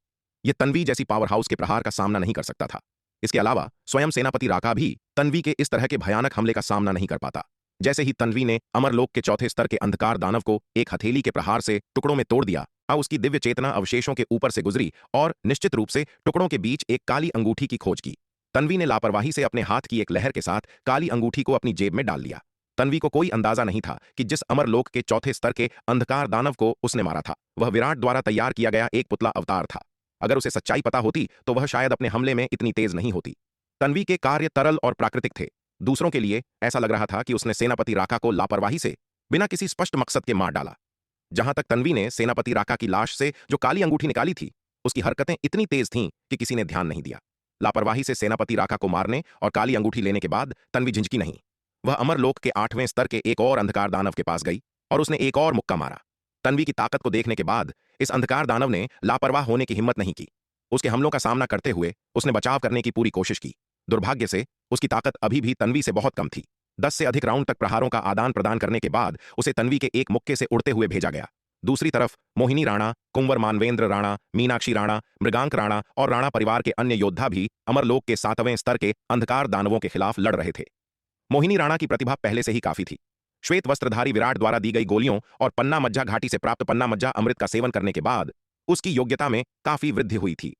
A: यह तन्वी जैसी पावर हाउस के प्रहार का सामना नहीं कर सकता था। इसके अलावा स्वयं सेनापति राका भी तन्वी के इस तरह के भयानक हमले का सामना नहीं कर पाता। जैसे ही तन्वी ने अमरलोक के 4थे स्तर के अंधकार दानव को एक हथेली के प्रहार से टुकड़ों में तोड़ दिया, उसकी दिव्य चेतना अवशेषों के ऊपर से गुजरी और निश्चित रूप से टुकड़ों के बीच एक काली अंगूठी की खोज की। तन्वी ने लापरवाही से अपने हाथ की एक लहर के साथ काली अंगूठी को अपनी जेब में डाल लिया। तन्वी को कोई अंदाजा नहीं था कि जिस अमरलोक के 4थे स्तर के अंधकार दानव को उसने मारा था वह विराट द्वारा तैयार किया गया एक पुतला अवतार था। अगर उसे सच्चाई पता होती तो वह शायद अपने हमले में इतनी तेज नहीं होती। तन्वी के कार्य तरल और प्राकृतिक थे। दूसरों के लिए ऐसा लग रहा था कि उसने सेनापति राका को लापरवाही से बिना किसी स्पष्ट मकसद के मार डाला। जहां तक तन्वी ने सेनापति राका की लाश से जो काली अंगूठी निकाली थी, उसकी हरकतें इतनी तेज थीं कि किसी ने ध्यान नहीं दिया। लापरवाही से सेनापति राका को मारने और काली अंगूठी लेने के बाद तन्वी झिझकी नहीं। वह अमरलोक के 8वें स्तर के एक और अंधकार दानव के पास गई और उसने एक और मुक्का मारा। तन्वी की ताकत को देखने के बाद इस अंधकार दानव ने लापरवाह होने की हिम्मत नहीं की। उसके हमलों का सामना करते हुए उसने बचाव करने की पूरी कोशिश की। दुर्भाग्य से उसकी ताकत अभी भी तन्वी से बहुत कम थी। 10 से अधिक राउंड तक प्रहारों का आदान प्रदान करने के बाद उसे तन्वी के एक मुक्के से उड़ते हुए भेजा गया। दूसरी तरफ मोहिनी राणा, कुंवर मानवेंद्र राणा, मीनाक्षी राणा, मृगांक राणा और राणा परिवार के अन्य योद्धा भी अमरलोक के 7वें स्तर के अंधकार दानवों के खिलाफ लड़ रहे थे। मोहिनी राणा की प्रतिभा पहले से ही काफी थी। श्वेत वस्त्रधारी विराट द्वारा दी गई गोलियों और पन्ना मज्जा घाटी से प्राप्त पन्ना मज्जा अमृत का सेवन करने के बाद उसकी योग्यता में काफी वृद्धि हुई थी।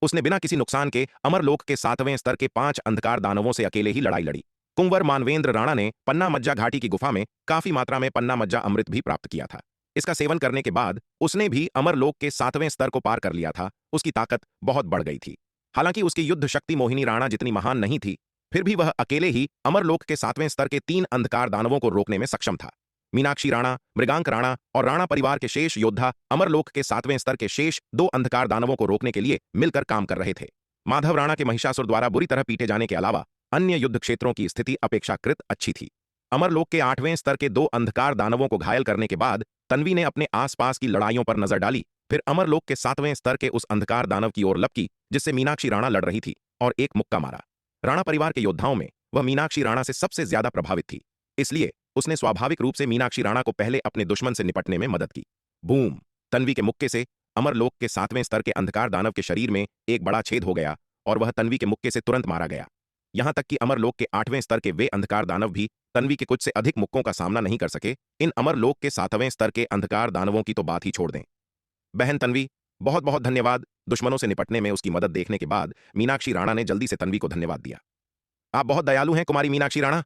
A: उसने बिना किसी नुकसान के अमरलोक के 7वें स्तर के 5 अंधकार दानवों से अकेले ही लड़ाई लड़ी। कुंवर मानवेंद्र राणा ने पन्ना मज्जा घाटी की गुफा में काफी मात्रा में पन्ना मज्जा अमृत भी प्राप्त किया था। इसका सेवन करने के बाद उसने भी अमरलोक के 7वें स्तर को पार कर लिया था। उसकी ताकत बहुत बढ़ गई थी। हालांकि उसकी युद्ध शक्ति मोहिनी राणा जितनी महान नहीं थी, फिर भी वह अकेले ही अमरलोक के 7वें स्तर के 3 अंधकार दानवों को रोकने में सक्षम था। मीनाक्षी राणा, मृगांक राणा और राणा परिवार के शेष योद्धा अमरलोक के 7वें स्तर के शेष 2 अंधकार दानवों को रोकने के लिए मिलकर काम कर रहे थे। माधव राणा के महिषासुर द्वारा बुरी तरह पीटे जाने के अलावा अन्य युद्ध क्षेत्रों की स्थिति अपेक्षाकृत अच्छी थी। अमरलोक के 8वें स्तर के 2 अंधकार दानवों को घायल करने के बाद तन्वी ने अपने आसपास की लड़ाइयों पर नजर डाली। फिर अमरलोक के 7वें स्तर के उस अंधकार दानव की ओर लपकी जिससे मीनाक्षी राणा लड़ रही थी और एक मुक्का मारा। राणा परिवार के योद्धाओं में वह मीनाक्षी राणा से सबसे ज्यादा प्रभावित थी, इसलिए उसने स्वाभाविक रूप से मीनाक्षी राणा को पहले अपने दुश्मन से निपटने में मदद की। बूम! तन्वी के मुक्के से अमरलोक के 7वें स्तर के अंधकार दानव के शरीर में एक बड़ा छेद हो गया और वह तन्वी के मुक्के से तुरंत मारा गया। यहां तक कि अमरलोक के 8वें स्तर के वे अंधकार दानव भी तन्वी के कुछ से अधिक मुक्कों का सामना नहीं कर सके। इन अमरलोक के 7वें स्तर के अंधकार दानवों की तो बात ही छोड़ दें। बहन तन्वी, बहुत बहुत धन्यवाद। दुश्मनों से निपटने में उसकी मदद देखने के बाद मीनाक्षी राणा ने जल्दी से तन्वी को धन्यवाद दिया। आप बहुत दयालु हैं कुमारी मीनाक्षी राणा।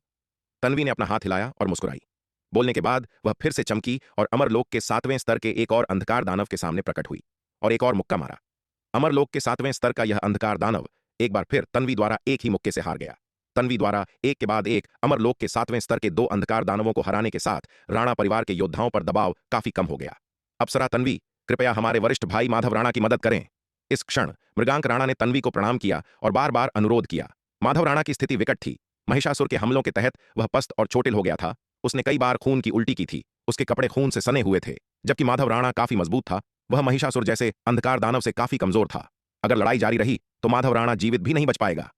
A: तन्वी ने अपना हाथ हिलाया और मुस्कुराई। बोलने के बाद वह फिर से चमकी और अमरलोक के 7वें स्तर के एक और अंधकार दानव के सामने प्रकट हुई और एक और मुक्का मारा। अमरलोक के 7वें स्तर का यह अंधकार दानव एक बार फिर तन्वी द्वारा एक ही मुक्के से हार गया। तन्वी द्वारा एक के बाद एक अमरलोक के 7वें स्तर के 2 अंधकार दानवों को हराने के साथ राणा परिवार के योद्धाओं पर दबाव काफी कम हो गया। अप्सरा तन्वी, कृपया हमारे वरिष्ठ भाई माधव राणा की मदद करें। इस क्षण मृगांक राणा ने तन्वी को प्रणाम किया और बार बार अनुरोध किया। माधव राणा की स्थिति विकट थी। महिषासुर के हमलों के तहत वह पस्त और चोटिल हो गया था। उसने कई बार खून की उल्टी की थी। उसके कपड़े खून से सने हुए थे, जबकि माधव राणा काफी मजबूत था। वह महिषासुर जैसे अंधकार दानव से काफी कमजोर था। अगर लड़ाई जारी रही तो माधव राणा जीवित भी नहीं बच पाएगा।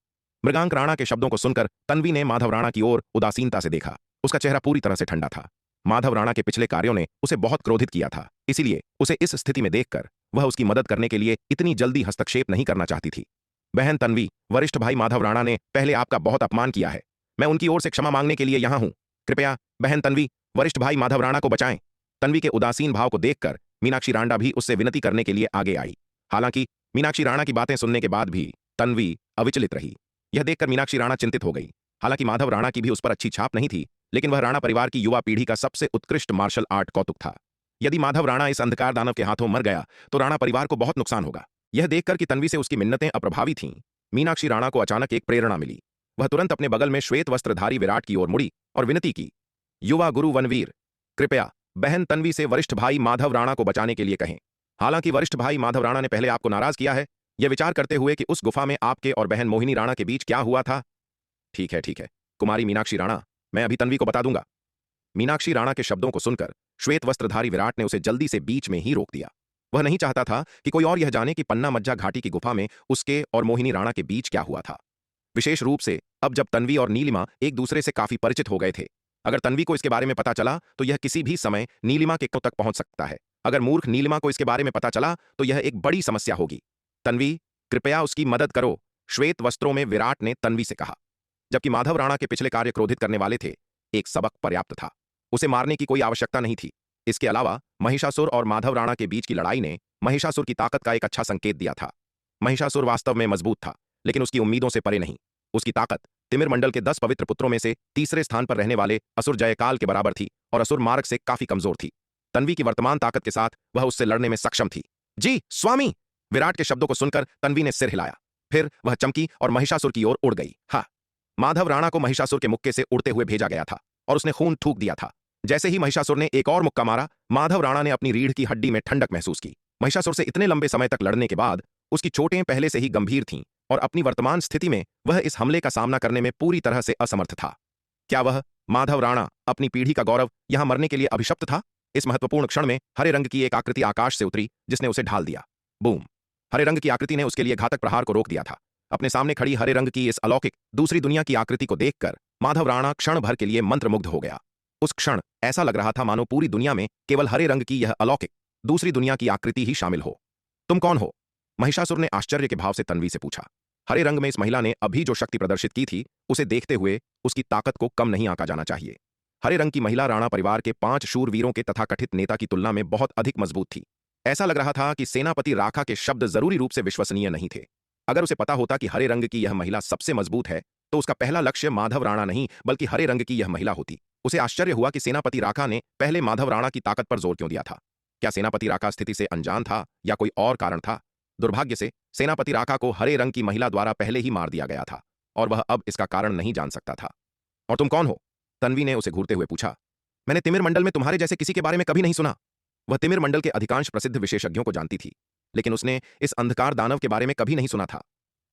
A: मृगांक राणा के शब्दों को सुनकर तन्वी ने माधव राणा की ओर उदासीनता से देखा। उसका चेहरा पूरी तरह से ठंडा था। माधव राणा के पिछले कार्यों ने उसे बहुत क्रोधित किया था, इसीलिए उसे इस स्थिति में देखकर वह उसकी मदद करने के लिए इतनी जल्दी हस्तक्षेप नहीं करना चाहती थी। बहन तन्वी, वरिष्ठ भाई माधव राणा ने पहले आपका बहुत अपमान किया है। मैं उनकी ओर से क्षमा मांगने के लिए यहां हूं। कृपया बहन तन्वी, वरिष्ठ भाई माधव राणा को बचाएं। तन्वी के उदासीन भाव को देखकर मीनाक्षी रांडा भी उससे विनती करने के लिए आगे आई। हालांकि मीनाक्षी राणा की बातें सुनने के बाद भी तन्वी अविचलित रही। यह देखकर मीनाक्षी राणा चिंतित हो गई। हालांकि माधव राणा की भी उस पर अच्छी छाप नहीं थी, लेकिन वह राणा परिवार की युवा पीढ़ी का सबसे उत्कृष्ट मार्शल आर्ट कौतुक था। यदि माधव राणा इस अंधकार दानव के हाथों मर गया तो राणा परिवार को बहुत नुकसान होगा। यह देखकर कि तन्वी से उसकी मिन्नतें अप्रभावी थीं, मीनाक्षी राणा को अचानक एक प्रेरणा मिली। वह तुरंत अपने बगल में श्वेत वस्त्रधारी विराट की ओर मुड़ी और विनती की, युवा गुरु वनवीर, कृपया बहन तन्वी से वरिष्ठ भाई माधव राणा को बचाने के लिए कहें। हालांकि वरिष्ठ भाई माधव राणा ने पहले आपको नाराज किया है, यह विचार करते हुए कि उस गुफा में आपके और बहन मोहिनी राणा के बीच क्या हुआ था। ठीक है कुमारी मीनाक्षी राणा, मैं अभी तन्वी को बता दूंगा। मीनाक्षी राणा के शब्दों को सुनकर श्वेत वस्त्रधारी विराट ने उसे जल्दी से बीच में ही रोक दिया। वह नहीं चाहता था कि कोई और यह जाने कि पन्ना मज्जा घाटी की गुफा में उसके और मोहिनी राणा के बीच क्या हुआ था। विशेष रूप से अब जब तन्वी और नीलिमा एक दूसरे से काफी परिचित हो गए थे। अगर तन्वी को इसके बारे में पता चला तो यह किसी भी समय नीलिमा के तक पहुंच सकता है। अगर मूर्ख नीलिमा को इसके बारे में पता चला तो यह एक बड़ी समस्या होगी। तन्वी, कृपया उसकी मदद करो, श्वेत वस्त्रों में विराट ने तन्वी से कहा। जबकि माधव राणा के पिछले कार्य क्रोधित करने वाले थे, एक सबक पर्याप्त था। उसे मारने की कोई आवश्यकता नहीं थी। इसके अलावा महिषासुर और माधव राणा के बीच की लड़ाई ने महिषासुर की ताकत का एक अच्छा संकेत दिया था। महिषासुर वास्तव में मजबूत था, लेकिन उसकी उम्मीदों से परे नहीं। उसकी ताकत तिमिर मंडल के 10 पवित्र पुत्रों में से तीसरे स्थान पर रहने वाले असुर जयकाल के बराबर थी और असुर मार्ग से काफी कमजोर थी। तन्वी की वर्तमान ताकत के साथ वह उससे लड़ने में सक्षम थी। जी स्वामी, विराट के शब्दों को सुनकर तन्वी ने सिर हिलाया। फिर वह चमकी और महिषासुर की ओर उड़ गई। हाँ, माधव राणा को महिषासुर के मुक्के से उड़ते हुए भेजा गया था और उसने खून थूक दिया था। जैसे ही महिषासुर ने एक और मुक्का मारा, माधव राणा ने अपनी रीढ़ की हड्डी में ठंडक महसूस की। महिषासुर से इतने लंबे समय तक लड़ने के बाद उसकी चोटें पहले से ही गंभीर थीं और अपनी वर्तमान स्थिति में वह इस हमले का सामना करने में पूरी तरह से असमर्थ था। क्या वह माधव राणा, अपनी पीढ़ी का गौरव, यहां मरने के लिए अभिशप्त था? इस महत्वपूर्ण क्षण में हरे रंग की एक आकृति आकाश से उतरी जिसने उसे ढाल दिया। बूम! हरे रंग की आकृति ने उसके लिए घातक प्रहार को रोक दिया था। अपने सामने खड़ी हरे रंग की इस अलौकिक दूसरी दुनिया की आकृति को देखकर माधव राणा क्षण भर के लिए मंत्रमुग्ध हो गया। उस क्षण ऐसा लग रहा था मानो पूरी दुनिया में केवल हरे रंग की यह अलौकिक दूसरी दुनिया की आकृति ही शामिल हो। तुम कौन हो? महिषासुर ने आश्चर्य के भाव से तन्वी से पूछा। हरे रंग में इस महिला ने अभी जो शक्ति प्रदर्शित की थी, उसे देखते हुए उसकी ताकत को कम नहीं आंका जाना चाहिए। हरे रंग की महिला राणा परिवार के 5 शूरवीरों के तथाकथित नेता की तुलना में बहुत अधिक मजबूत थी। ऐसा लग रहा था कि सेनापति राखा के शब्द जरूरी रूप से विश्वसनीय नहीं थे। अगर उसे पता होता कि हरे रंग की यह महिला सबसे मजबूत है, तो उसका पहला लक्ष्य माधव राणा नहीं बल्कि हरे रंग की यह महिला होती। उसे आश्चर्य हुआ कि सेनापति राखा ने पहले माधव राणा की ताकत पर जोर क्यों दिया था। क्या सेनापति राखा स्थिति से अनजान था या कोई और कारण था? दुर्भाग्य से सेनापति राखा को हरे रंग की महिला द्वारा पहले ही मार दिया गया था और वह अब इसका कारण नहीं जान सकता था। और तुम कौन हो? तन्वी ने उसे घूरते हुए पूछा। मैंने तिमिर मंडल में तुम्हारे जैसे किसी के बारे में कभी नहीं सुना। वह तिमिर मंडल के अधिकांश प्रसिद्ध विशेषज्ञों को जानती थी, लेकिन उसने इस अंधकार दानव के बारे में कभी नहीं सुना था।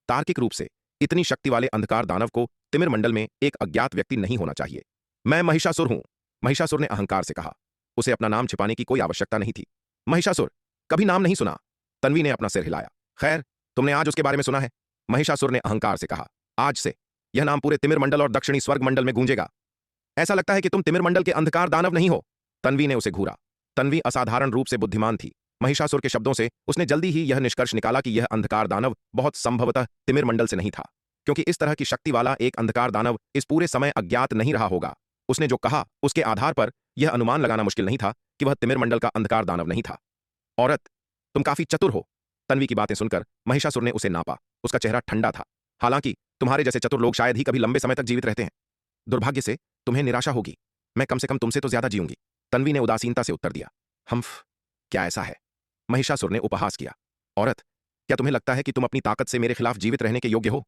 A: तार्किक रूप से इतनी शक्ति वाले अंधकार दानव को तिमिर मंडल में एक अज्ञात व्यक्ति नहीं होना चाहिए। मैं महिषासुर हूं, महिषासुर ने अहंकार से कहा। उसे अपना नाम छिपाने की कोई आवश्यकता नहीं थी। महिषासुर? कभी नाम नहीं सुना। तन्वी ने अपना सिर हिलाया। खैर, तुमने आज उसके बारे में सुना है? महिषासुर ने अहंकार से कहा। आज से यह नाम पूरे तिमिर मंडल और दक्षिणी स्वर्ग मंडल में गूंजेगा। ऐसा लगता है कि तुम तिमिर मंडल के अंधकार दानव नहीं हो। तन्वी ने उसे घूरा। तन्वी असाधारण रूप से बुद्धिमान थी। महिषासुर के शब्दों से उसने जल्दी ही यह निष्कर्ष निकाला कि यह अंधकार दानव बहुत संभवतः तिमिर मंडल से नहीं था, क्योंकि इस तरह की शक्ति वाला एक अंधकार दानव इस पूरे समय अज्ञात नहीं रहा होगा। उसने जो कहा उसके आधार पर यह अनुमान लगाना मुश्किल नहीं था कि वह तिमिर मंडल का अंधकार दानव नहीं था। औरत, तुम काफी चतुर हो। तन्वी की बातें सुनकर महिषासुर ने उसे नापा। उसका चेहरा ठंडा था। हालांकि तुम्हारे जैसे चतुर लोग शायद ही कभी लंबे समय तक जीवित रहते हैं। दुर्भाग्य से तुम्हें निराशा होगी। मैं कम से कम तुमसे तो ज्यादा जीऊंगी। तन्वी ने उदासीनता से उत्तर दिया। हम्फ, क्या ऐसा है? महिषासुर ने उपहास किया। औरत, क्या तुम्हें लगता है कि तुम अपनी ताकत से मेरे खिलाफ जीवित रहने के योग्य हो?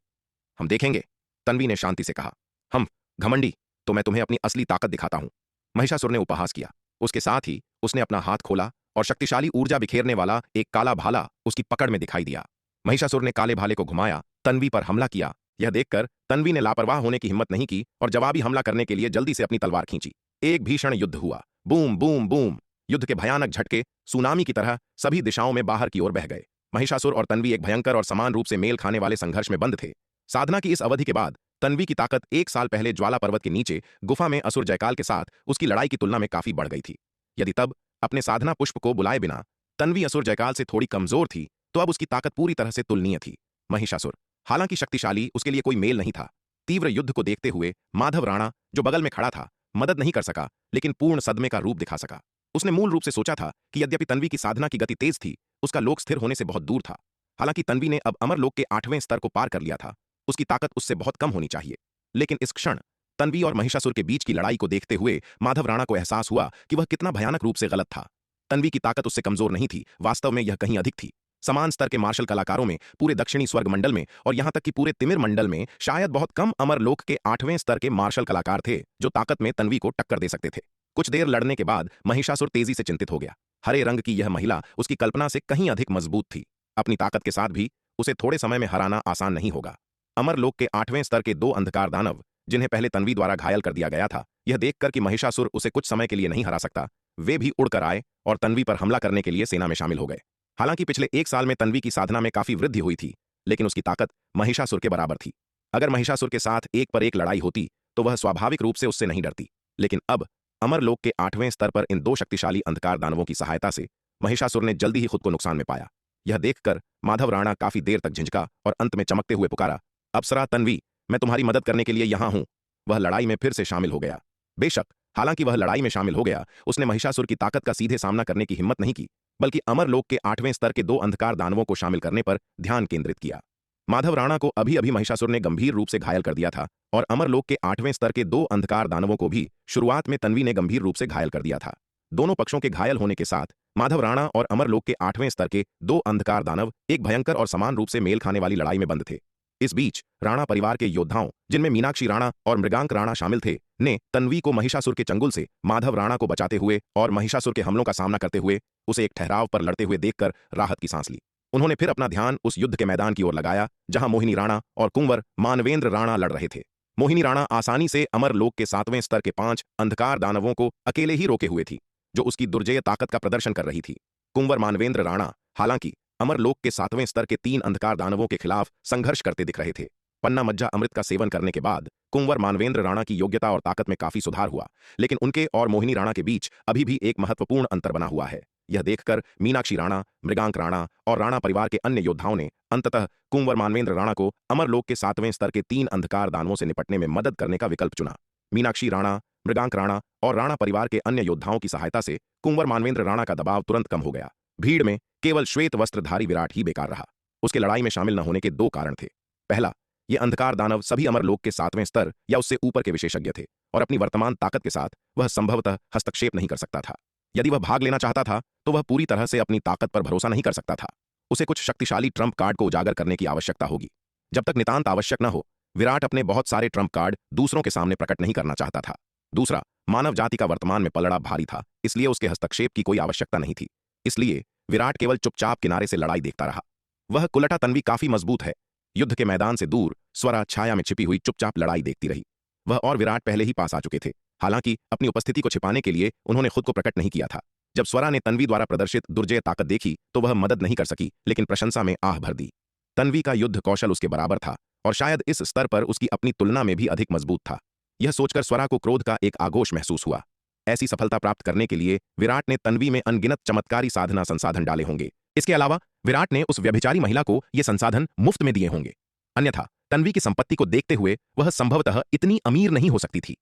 A: हम देखेंगे, तन्वी ने शांति से कहा। हम घमंडी, तो मैं तुम्हें अपनी असली ताकत दिखाता हूं। महिषासुर ने उपहास किया। उसके साथ ही उसने अपना हाथ खोला और शक्तिशाली ऊर्जा बिखेरने वाला एक काला भाला उसकी पकड़ में दिखाई दिया। महिषासुर ने काले भाले को घुमाया, तन्वी पर हमला किया। यह देखकर तन्वी ने लापरवाह होने की हिम्मत नहीं की और जवाबी हमला करने के लिए जल्दी से अपनी तलवार खींची। एक भीषण युद्ध हुआ। Boom boom boom. युद्ध के भयानक झटके सुनामी की तरह सभी दिशाओं में बाहर की ओर बह गए। महिषासुर और तन्वी एक भयंकर और समान रूप से मेल खाने वाले संघर्ष में बंद थे। साधना की इस अवधि के बाद तन्वी की ताकत 1 साल पहले ज्वाला पर्वत के नीचे गुफा में असुर जयकाल के साथ उसकी लड़ाई की तुलना में काफी बढ़ गई थी। यदि तब अपने साधना पुष्प को बुलाए बिना तन्वी असुर जयकाल से थोड़ी कमजोर थी, तो अब उसकी ताकत पूरी तरह से तुलनीय थी। महिषासुर हालांकि शक्तिशाली, उसके लिए कोई मेल नहीं था। तीव्र युद्ध को देखते हुए माधव राणा, जो बगल में खड़ा था, मदद नहीं कर सका, लेकिन पूर्ण सदमे का रूप दिखा सका। उसने मूल रूप से सोचा था कि यद्यपि तन्वी की साधना की गति तेज थी, उसका लोक स्थिर होने से बहुत दूर था। हालांकि तन्वी ने अब अमरलोक के 8वें स्तर को पार कर लिया था, उसकी ताकत उससे बहुत कम होनी चाहिए। लेकिन इस क्षण तन्वी और महिषासुर के बीच की लड़ाई को देखते हुए माधव राणा को एहसास हुआ कि वह कितना भयानक रूप से गलत था। तन्वी की ताकत उससे कमजोर नहीं थी, वास्तव में यह कहीं अधिक थी। समान स्तर के मार्शल कलाकारों में, पूरे दक्षिणी स्वर्ग मंडल में और यहां तक कि पूरे तिमिर मंडल में शायद बहुत कम अमरलोक के 8वें स्तर के मार्शल कलाकार थे जो ताकत में तन्वी को टक्कर दे सकते थे। कुछ देर लड़ने के बाद महिषासुर तेजी से चिंतित हो गया। हरे रंग की यह महिला उसकी कल्पना से कहीं अधिक मजबूत थी। अपनी ताकत के साथ भी उसे थोड़े समय में हराना आसान नहीं होगा। अमरलोक के 8वें स्तर के 2 अंधकार दानव, जिन्हें पहले तन्वी द्वारा घायल कर दिया गया था, यह देखकर कि महिषासुर उसे कुछ समय के लिए नहीं हरा सकता, वे भी उड़कर आए और तन्वी पर हमला करने के लिए सेना में शामिल हो गए। हालांकि पिछले 1 साल में तन्वी की साधना में काफी वृद्धि हुई थी, लेकिन उसकी ताकत महिषासुर के बराबर थी। अगर महिषासुर के साथ एक पर एक लड़ाई होती तो वह स्वाभाविक रूप से उससे नहीं डरती। लेकिन अब अमरलोक के 8वें स्तर पर इन 2 शक्तिशाली अंधकार दानवों की सहायता से महिषासुर ने जल्दी ही खुद को नुकसान में पाया। यह देखकर माधव राणा काफी देर तक झिझका और अंत में चमकते हुए पुकारा, अप्सरा तन्वी, मैं तुम्हारी मदद करने के लिए यहां हूं। वह लड़ाई में फिर से शामिल हो गया। बेशक हालांकि वह लड़ाई में शामिल हो गया, उसने महिषासुर की ताकत का सीधे सामना करने की हिम्मत नहीं की, बल्कि अमरलोक के 8वें स्तर के 2 अंधकार दानवों को शामिल करने पर ध्यान केंद्रित किया। माधव राणा को अभी अभी महिषासुर ने गंभीर रूप से घायल कर दिया था और अमरलोक के 8वें स्तर के 2 अंधकार दानवों को भी शुरुआत में तन्वी ने गंभीर रूप से घायल कर दिया था। दोनों पक्षों के घायल होने के साथ माधव राणा और अमरलोक के 8वें स्तर के 2 अंधकार दानव एक भयंकर और समान रूप से मेल खाने वाली लड़ाई में बंद थे। इस बीच राणा परिवार के योद्धाओं, जिनमें मीनाक्षी राणा और मृगांक राणा शामिल थे, ने तन्वी को महिषासुर के चंगुल से माधव राणा को बचाते हुए और महिषासुर के हमलों का सामना करते हुए उसे एक ठहराव पर लड़ते हुए देखकर राहत की सांस ली। उन्होंने फिर अपना ध्यान उस युद्ध के मैदान की ओर लगाया जहां मोहिनी राणा और कुंवर मानवेंद्र राणा लड़ रहे थे। मोहिनी राणा आसानी से अमरलोक के 7वें स्तर के 5 अंधकार दानवों को अकेले ही रोके हुए थी, जो उसकी दुर्जेय ताकत का प्रदर्शन कर रही थी। कुंवर मानवेंद्र राणा हालांकि अमरलोक के 7वें स्तर के 3 अंधकार दानवों के खिलाफ संघर्ष करते दिख रहे थे। पन्ना मज्जा अमृत का सेवन करने के बाद कुंवर मानवेंद्र राणा की योग्यता और ताकत में काफी सुधार हुआ, लेकिन उनके और मोहिनी राणा के बीच अभी भी एक महत्वपूर्ण अंतर बना हुआ है। यह देखकर मीनाक्षी राणा, मृगांक राणा और राणा परिवार के अन्य योद्धाओं ने अंततः कुंवर मानवेंद्र राणा को अमरलोक के 7वें स्तर के 3 अंधकार दानवों से निपटने में मदद करने का विकल्प चुना। मीनाक्षी राणा, मृगांक राणा और राणा परिवार के अन्य योद्धाओं की सहायता से कुंवर मानवेंद्र राणा का दबाव तुरंत कम हो गया। भीड़ में केवल श्वेत वस्त्रधारी विराट ही बेकार रहा। उसके लड़ाई में शामिल न होने के 2 कारण थे। पहला, ये अंधकार दानव सभी अमरलोक के 7वें स्तर या उससे ऊपर के विशेषज्ञ थे और अपनी वर्तमान ताकत के साथ वह संभवतः हस्तक्षेप नहीं कर सकता था। यदि वह भाग लेना चाहता था तो वह पूरी तरह से अपनी ताकत पर भरोसा नहीं कर सकता था। उसे कुछ शक्तिशाली ट्रम्प कार्ड को उजागर करने की आवश्यकता होगी। जब तक नितांत आवश्यक न हो, विराट अपने बहुत सारे ट्रम्प कार्ड दूसरों के सामने प्रकट नहीं करना चाहता था। दूसरा, मानव जाति का वर्तमान में पलड़ा भारी था, इसलिए उसके हस्तक्षेप की कोई आवश्यकता नहीं थी। इसलिए विराट केवल चुपचाप किनारे से लड़ाई देखता रहा। वह कुलटा तन्वी काफी मजबूत है। युद्ध के मैदान से दूर स्वरा छाया में छिपी हुई चुपचाप लड़ाई देखती रही। वह और विराट पहले ही पास आ चुके थे। हालांकि अपनी उपस्थिति को छिपाने के लिए उन्होंने खुद को प्रकट नहीं किया था। जब स्वरा ने तन्वी द्वारा प्रदर्शित दुर्जय ताकत देखी तो वह मदद नहीं कर सकी, लेकिन प्रशंसा में आह भर दी। तन्वी का युद्ध कौशल उसके बराबर था और शायद इस स्तर पर उसकी अपनी तुलना में भी अधिक मजबूत था। यह सोचकर स्वरा को क्रोध का एक आगोश महसूस हुआ। ऐसी सफलता प्राप्त करने के लिए विराट ने तन्वी में अनगिनत चमत्कारी साधना संसाधन डाले होंगे। इसके अलावा विराट ने उस व्यभिचारी महिला को ये संसाधन मुफ्त में दिए होंगे। अन्यथा तन्वी की संपत्ति को देखते हुए वह संभवतः इतनी अमीर नहीं हो सकती थी।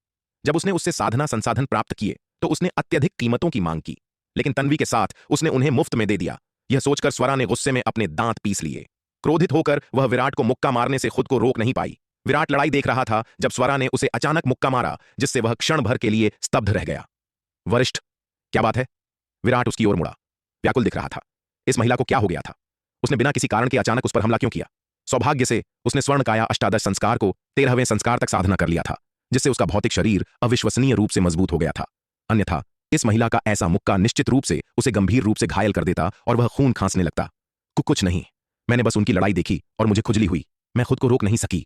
A: जब उसने उससे साधना संसाधन प्राप्त किए तो उसने अत्यधिक कीमतों की मांग की, लेकिन तन्वी के साथ उसने उन्हें मुफ्त में दे दिया। यह सोचकर स्वरा ने गुस्से में अपने दांत पीस लिए। क्रोधित होकर वह विराट को मुक्का मारने से खुद को रोक नहीं पाई। विराट लड़ाई देख रहा था जब स्वरा ने उसे अचानक मुक्का मारा, जिससे वह क्षण भर के लिए स्तब्ध रह गया। वरिष्ठ, क्या बात है? विराट उसकी ओर मुड़ा, व्याकुल दिख रहा था। इस महिला को क्या हो गया था? उसने बिना किसी कारण के अचानक उस पर हमला क्यों किया? सौभाग्य से उसने स्वर्ण काया अष्टादश संस्कार को 13वें संस्कार तक साधना कर लिया था, जिससे उसका भौतिक शरीर अविश्वसनीय रूप से मजबूत हो गया था। अन्यथा इस महिला का ऐसा मुक्का निश्चित रूप से उसे गंभीर रूप से घायल कर देता और वह खून खांसने लगता। कुछ नहीं, मैंने बस उनकी लड़ाई देखी और मुझे खुजली हुई, मैं खुद को रोक नहीं सकी।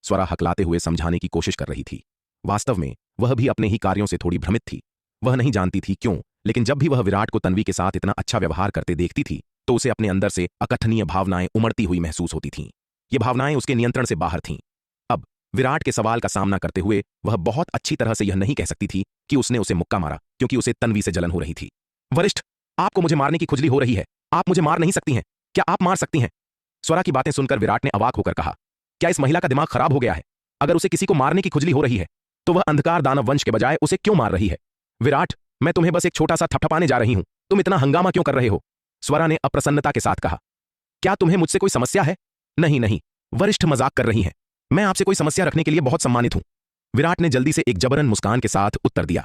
A: स्वरा हकलाते हुए समझाने की कोशिश कर रही थी। वास्तव में वह भी अपने ही कार्यों से थोड़ी भ्रमित थी। वह नहीं जानती थी क्यों, लेकिन जब भी वह विराट को तन्वी के साथ इतना अच्छा व्यवहार करते देखती थी तो उसे अपने अंदर से अकथनीय भावनाएं उमड़ती हुई महसूस होती थीं। ये भावनाएं उसके नियंत्रण से बाहर थीं। अब विराट के सवाल का सामना करते हुए वह बहुत अच्छी तरह से यह नहीं कह सकती थी कि उसने उसे मुक्का मारा, क्योंकि उसे तन्वी से जलन हो रही थी। वरिष्ठ, आपको मुझे मारने की खुजली हो रही है, आप मुझे मार नहीं सकती हैं। क्या आप मार सकती हैं? स्वरा की बातें सुनकर विराट ने अवाक होकर कहा, क्या इस महिला का दिमाग खराब हो गया है? अगर उसे किसी को मारने की खुजली हो रही है तो वह अंधकार दानव वंश के बजाय उसे क्यों मार रही है? विराट, मैं तुम्हें बस एक छोटा सा थपथपाने जा रही हूं, तुम इतना हंगामा क्यों कर रहे हो? स्वरा ने अप्रसन्नता के साथ कहा। क्या तुम्हें मुझसे कोई समस्या है? नहीं नहीं, वरिष्ठ मजाक कर रही हैं। मैं आपसे कोई समस्या रखने के लिए बहुत सम्मानित हूं। विराट ने जल्दी से एक जबरन मुस्कान के साथ उत्तर दिया।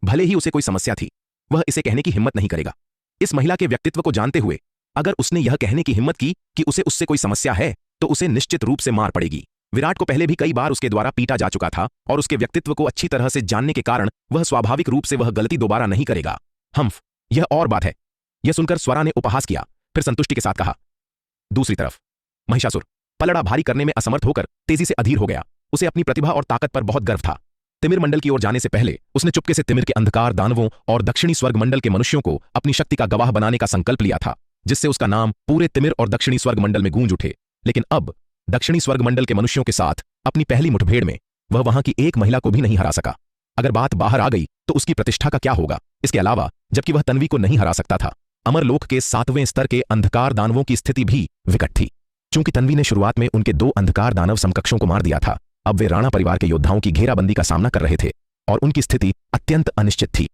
A: भले ही उसे कोई समस्या थी, वह इसे कहने की हिम्मत नहीं करेगा। इस महिला के व्यक्तित्व को जानते हुए अगर उसने यह कहने की हिम्मत की कि उसे उससे कोई समस्या है तो उसे निश्चित रूप से मार पड़ेगी। विराट को पहले भी कई बार उसके द्वारा पीटा जा चुका था और उसके व्यक्तित्व को अच्छी तरह से जानने के कारण वह स्वाभाविक रूप से वह गलती दोबारा नहीं करेगा। हम्फ, यह और बात है। यह सुनकर स्वरा ने उपहास किया, फिर संतुष्टि के साथ कहा। दूसरी तरफ महिषासुर पलड़ा भारी करने में असमर्थ होकर तेजी से अधीर हो गया। उसे अपनी प्रतिभा और ताकत पर बहुत गर्व था। तिमिर मंडल की ओर जाने से पहले उसने चुपके से तिमिर के अंधकार दानवों और दक्षिणी स्वर्ग मंडल के मनुष्यों को अपनी शक्ति का गवाह बनाने का संकल्प लिया था, जिससे उसका नाम पूरे तिमिर और दक्षिणी स्वर्ग मंडल में गूंज उठे। लेकिन अब दक्षिणी स्वर्ग मंडल के मनुष्यों के साथ अपनी पहली मुठभेड़ में वह वहां की एक महिला को भी नहीं हरा सका। अगर बात बाहर आ गई तो उसकी प्रतिष्ठा का क्या होगा? इसके अलावा जबकि वह तन्वी को नहीं हरा सकता था, अमरलोक के 7वें स्तर के अंधकार दानवों की स्थिति भी विकट थी। चूंकि तन्वी ने शुरुआत में उनके 2 अंधकार दानव समकक्षों को मार दिया था, अब वे राणा परिवार के योद्धाओं की घेराबंदी का सामना कर रहे थे और उनकी स्थिति अत्यंत अनिश्चित थी।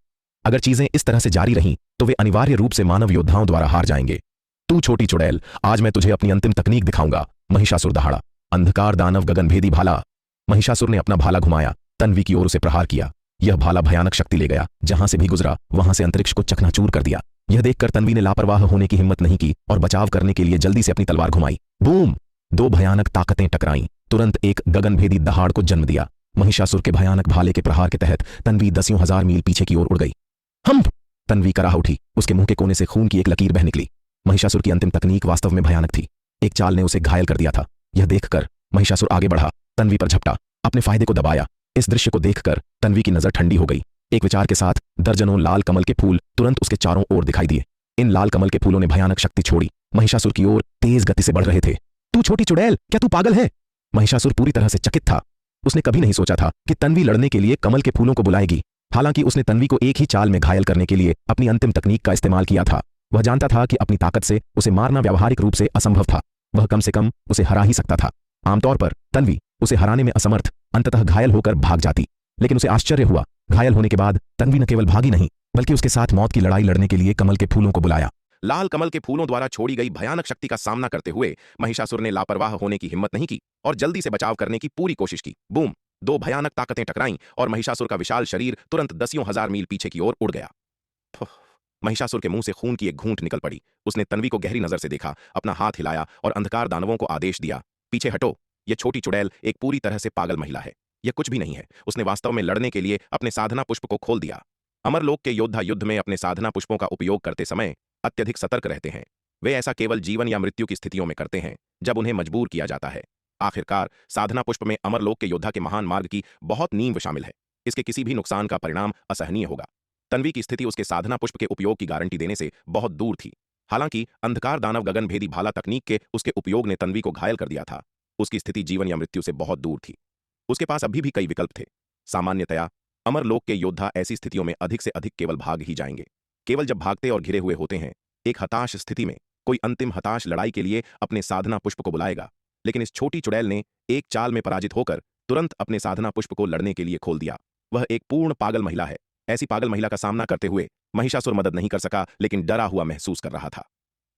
A: अगर चीजें इस तरह से जारी रहीं तो वे अनिवार्य रूप से मानव योद्धाओं द्वारा हार जाएंगे। तू छोटी चुड़ैल, आज मैं तुझे अपनी अंतिम तकनीक दिखाऊंगा। महिषासुर दहाड़ा। अंधकार दानव गगनभेदी भाला। महिषासुर ने अपना भाला घुमाया, तन्वी की ओर उसे प्रहार किया। यह भाला भयानक शक्ति ले गया, जहां से भी गुजरा वहां से अंतरिक्ष को चकनाचूर कर दिया। यह देखकर तन्वी ने लापरवाह होने की हिम्मत नहीं की और बचाव करने के लिए जल्दी से अपनी तलवार घुमाई। बूम! 2 भयानक ताकतें टकराईं, तुरंत एक गगनभेदी दहाड़ को जन्म दिया। महिषासुर के भयानक भाले के प्रहार के तहत तन्वी दसियों हजार मील पीछे की ओर उड़ गई। हम! तन्वी कराह उठी, उसके मुंह के कोने से खून की एक लकीर बह निकली। महिषासुर की अंतिम तकनीक वास्तव में भयानक थी। एक चाल ने उसे घायल कर दिया था। यह देखकर महिषासुर आगे बढ़ा, तन्वी पर झपटा, अपने फायदे को दबाया। इस दृश्य को देखकर तन्वी की नजर ठंडी हो गई। एक विचार के साथ दर्जनों लाल कमल के फूल तुरंत उसके चारों ओर दिखाई दिए। इन लाल कमल के फूलों ने भयानक शक्ति छोड़ी, महिषासुर की ओर तेज गति से बढ़ रहे थे। तू छोटी चुड़ैल, क्या तू पागल है? महिषासुर पूरी तरह से चकित था। उसने कभी नहीं सोचा था कि तन्वी लड़ने के लिए कमल के फूलों को बुलाएगी। हालांकि उसने तन्वी को एक ही चाल में घायल करने के लिए अपनी अंतिम तकनीक का इस्तेमाल किया था। वह जानता था कि अपनी ताकत से उसे मारना व्यावहारिक रूप से असंभव था। वह कम से कम उसे हरा ही सकता था। आमतौर पर तन्वी उसे हराने में असमर्थ अंततः घायल होकर भाग जाती, लेकिन उसे आश्चर्य हुआ, घायल होने के बाद तन्वी न केवल भागी नहीं बल्कि उसके साथ मौत की लड़ाई लड़ने के लिए कमल के फूलों को बुलाया। लाल कमल के फूलों द्वारा छोड़ी गई भयानक शक्ति का सामना करते हुए महिषासुर ने लापरवाह होने की हिम्मत नहीं की और जल्दी से बचाव करने की पूरी कोशिश की। बूम! 2 भयानक ताकतें टकराईं और महिषासुर का विशाल शरीर तुरंत दसियों हजार मील पीछे की ओर उड़ गया। महिषासुर के मुंह से खून की एक घूंट निकल पड़ी। उसने तन्वी को गहरी नजर से देखा, अपना हाथ हिलाया और अंधकार दानवों को आदेश दिया, पीछे हटो। यह छोटी चुड़ैल एक पूरी तरह से पागल महिला है। यह कुछ भी नहीं है। उसने वास्तव में लड़ने के लिए अपने साधना पुष्प को खोल दिया। अमरलोक के योद्धा युद्ध में अपने साधना पुष्पों का उपयोग करते समय अत्यधिक सतर्क रहते हैं। वे ऐसा केवल जीवन या मृत्यु की स्थितियों में करते हैं, जब उन्हें मजबूर किया जाता है। आखिरकार साधना पुष्प में अमरलोक के योद्धा के महान मार्ग की बहुत नींव शामिल है। इसके किसी भी नुकसान का परिणाम असहनीय होगा। तन्वी की स्थिति उसके साधना पुष्प के उपयोग की गारंटी देने से बहुत दूर थी। हालांकि अंधकार दानव गगनभेदी भाला तकनीक के उसके उपयोग ने तन्वी को घायल कर दिया था। उसकी स्थिति जीवन या मृत्यु से बहुत दूर थी। उसके पास अभी भी कई विकल्प थे। सामान्यतया अमरलोक के योद्धा ऐसी स्थितियों में अधिक से अधिक केवल भाग ही जाएंगे। केवल जब भागते और घिरे हुए होते हैं, एक हताश स्थिति में कोई अंतिम हताश लड़ाई के लिए अपने साधना पुष्प को बुलाएगा। लेकिन इस छोटी चुड़ैल ने एक चाल में पराजित होकर तुरंत अपने साधना पुष्प को लड़ने के लिए खोल दिया। वह एक पूर्ण पागल महिला है। ऐसी पागल महिला का सामना करते हुए महिषासुर मदद नहीं कर सका, लेकिन डरा हुआ महसूस कर रहा था।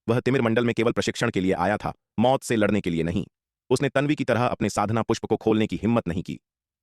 A: वह तिमिर मंडल में केवल प्रशिक्षण के लिए आया था, मौत से लड़ने के लिए नहीं। उसने तन्वी की तरह अपने साधना पुष्प को खोलने की हिम्मत नहीं की।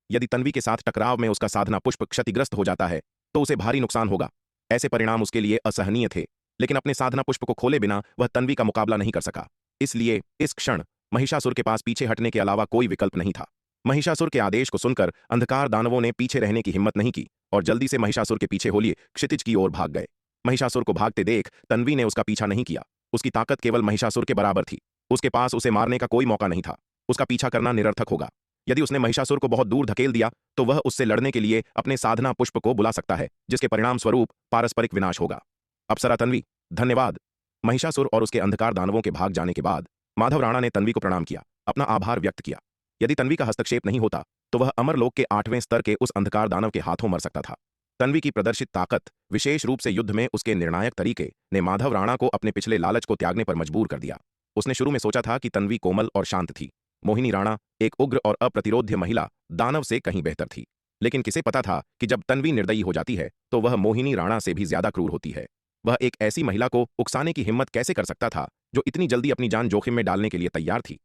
A: यदि तन्वी के साथ टकराव में उसका साधना पुष्प क्षतिग्रस्त हो जाता है तो उसे भारी नुकसान होगा। ऐसे परिणाम उसके लिए असहनीय थे, लेकिन अपने साधना पुष्प को खोले बिना वह तन्वी का मुकाबला नहीं कर सका। इसलिए इस क्षण महिषासुर के पास पीछे हटने के अलावा कोई विकल्प नहीं था। महिषासुर के आदेश को सुनकर अंधकार दानवों ने पीछे रहने की हिम्मत नहीं की और जल्दी से महिषासुर के पीछे हो लिए क्षितिज की ओर भाग गए। महिषासुर को भागते देख तन्वी ने उसका पीछा नहीं किया। उसकी ताकत केवल महिषासुर के बराबर थी। उसके पास उसे मारने का कोई मौका नहीं था। उसका पीछा करना निरर्थक होगा। यदि उसने महिषासुर को बहुत दूर धकेल दिया तो वह उससे लड़ने के लिए अपने साधना पुष्प को बुला सकता है, जिसके परिणाम स्वरूप पारस्परिक विनाश होगा। अप्सरा तन्वी, धन्यवाद। महिषासुर और उसके अंधकार दानवों के भाग जाने के बाद माधव राणा ने तन्वी को प्रणाम किया, अपना आभार व्यक्त किया। यदि तन्वी का हस्तक्षेप नहीं होता तो वह अमरलोक के 8वें स्तर के उस अंधकार दानव के हाथों मर सकता था। तन्वी की प्रदर्शित ताकत, विशेष रूप से युद्ध में उसके निर्णायक तरीके, ने माधव राणा को अपने पिछले लालच को त्यागने पर मजबूर कर दिया। उसने शुरू में सोचा था कि तन्वी कोमल और शांत थी। मोहिनी राणा एक उग्र और अप्रतिरोध्य महिला दानव से कहीं बेहतर थी। लेकिन किसे पता था कि जब तन्वी निर्दयी हो जाती है तो वह मोहिनी राणा से भी ज्यादा क्रूर होती है। वह एक ऐसी महिला को उकसाने की हिम्मत कैसे कर सकता था जो इतनी जल्दी अपनी जान जोखिम में डालने के लिए तैयार थी।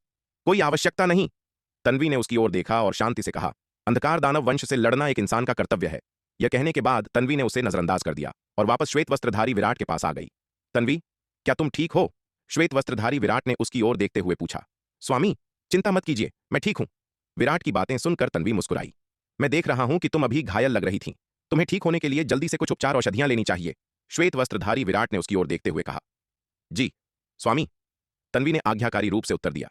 A: कोई आवश्यकता नहीं। तन्वी ने उसकी ओर देखा और शांति से कहा, अंधकार दानव वंश से लड़ना एक इंसान का कर्तव्य है। यह कहने के बाद तन्वी ने उसे नजरअंदाज कर दिया और वापस श्वेत वस्त्रधारी विराट के पास आ गई। तन्वी, क्या तुम ठीक हो? श्वेत वस्त्रधारी विराट ने उसकी ओर देखते हुए पूछा। स्वामी, चिंता मत कीजिए, मैं ठीक हूं। विराट की बातें सुनकर तन्वी मुस्कुराई। मैं देख रहा हूं कि तुम अभी घायल लग रही थीं। तुम्हें ठीक होने के लिए जल्दी से कुछ उपचार औषधियां लेनी चाहिए। श्वेत वस्त्रधारी विराट ने उसकी ओर देखते हुए कहा। जी स्वामी, तन्वी ने आज्ञाकारी रूप से उत्तर दिया।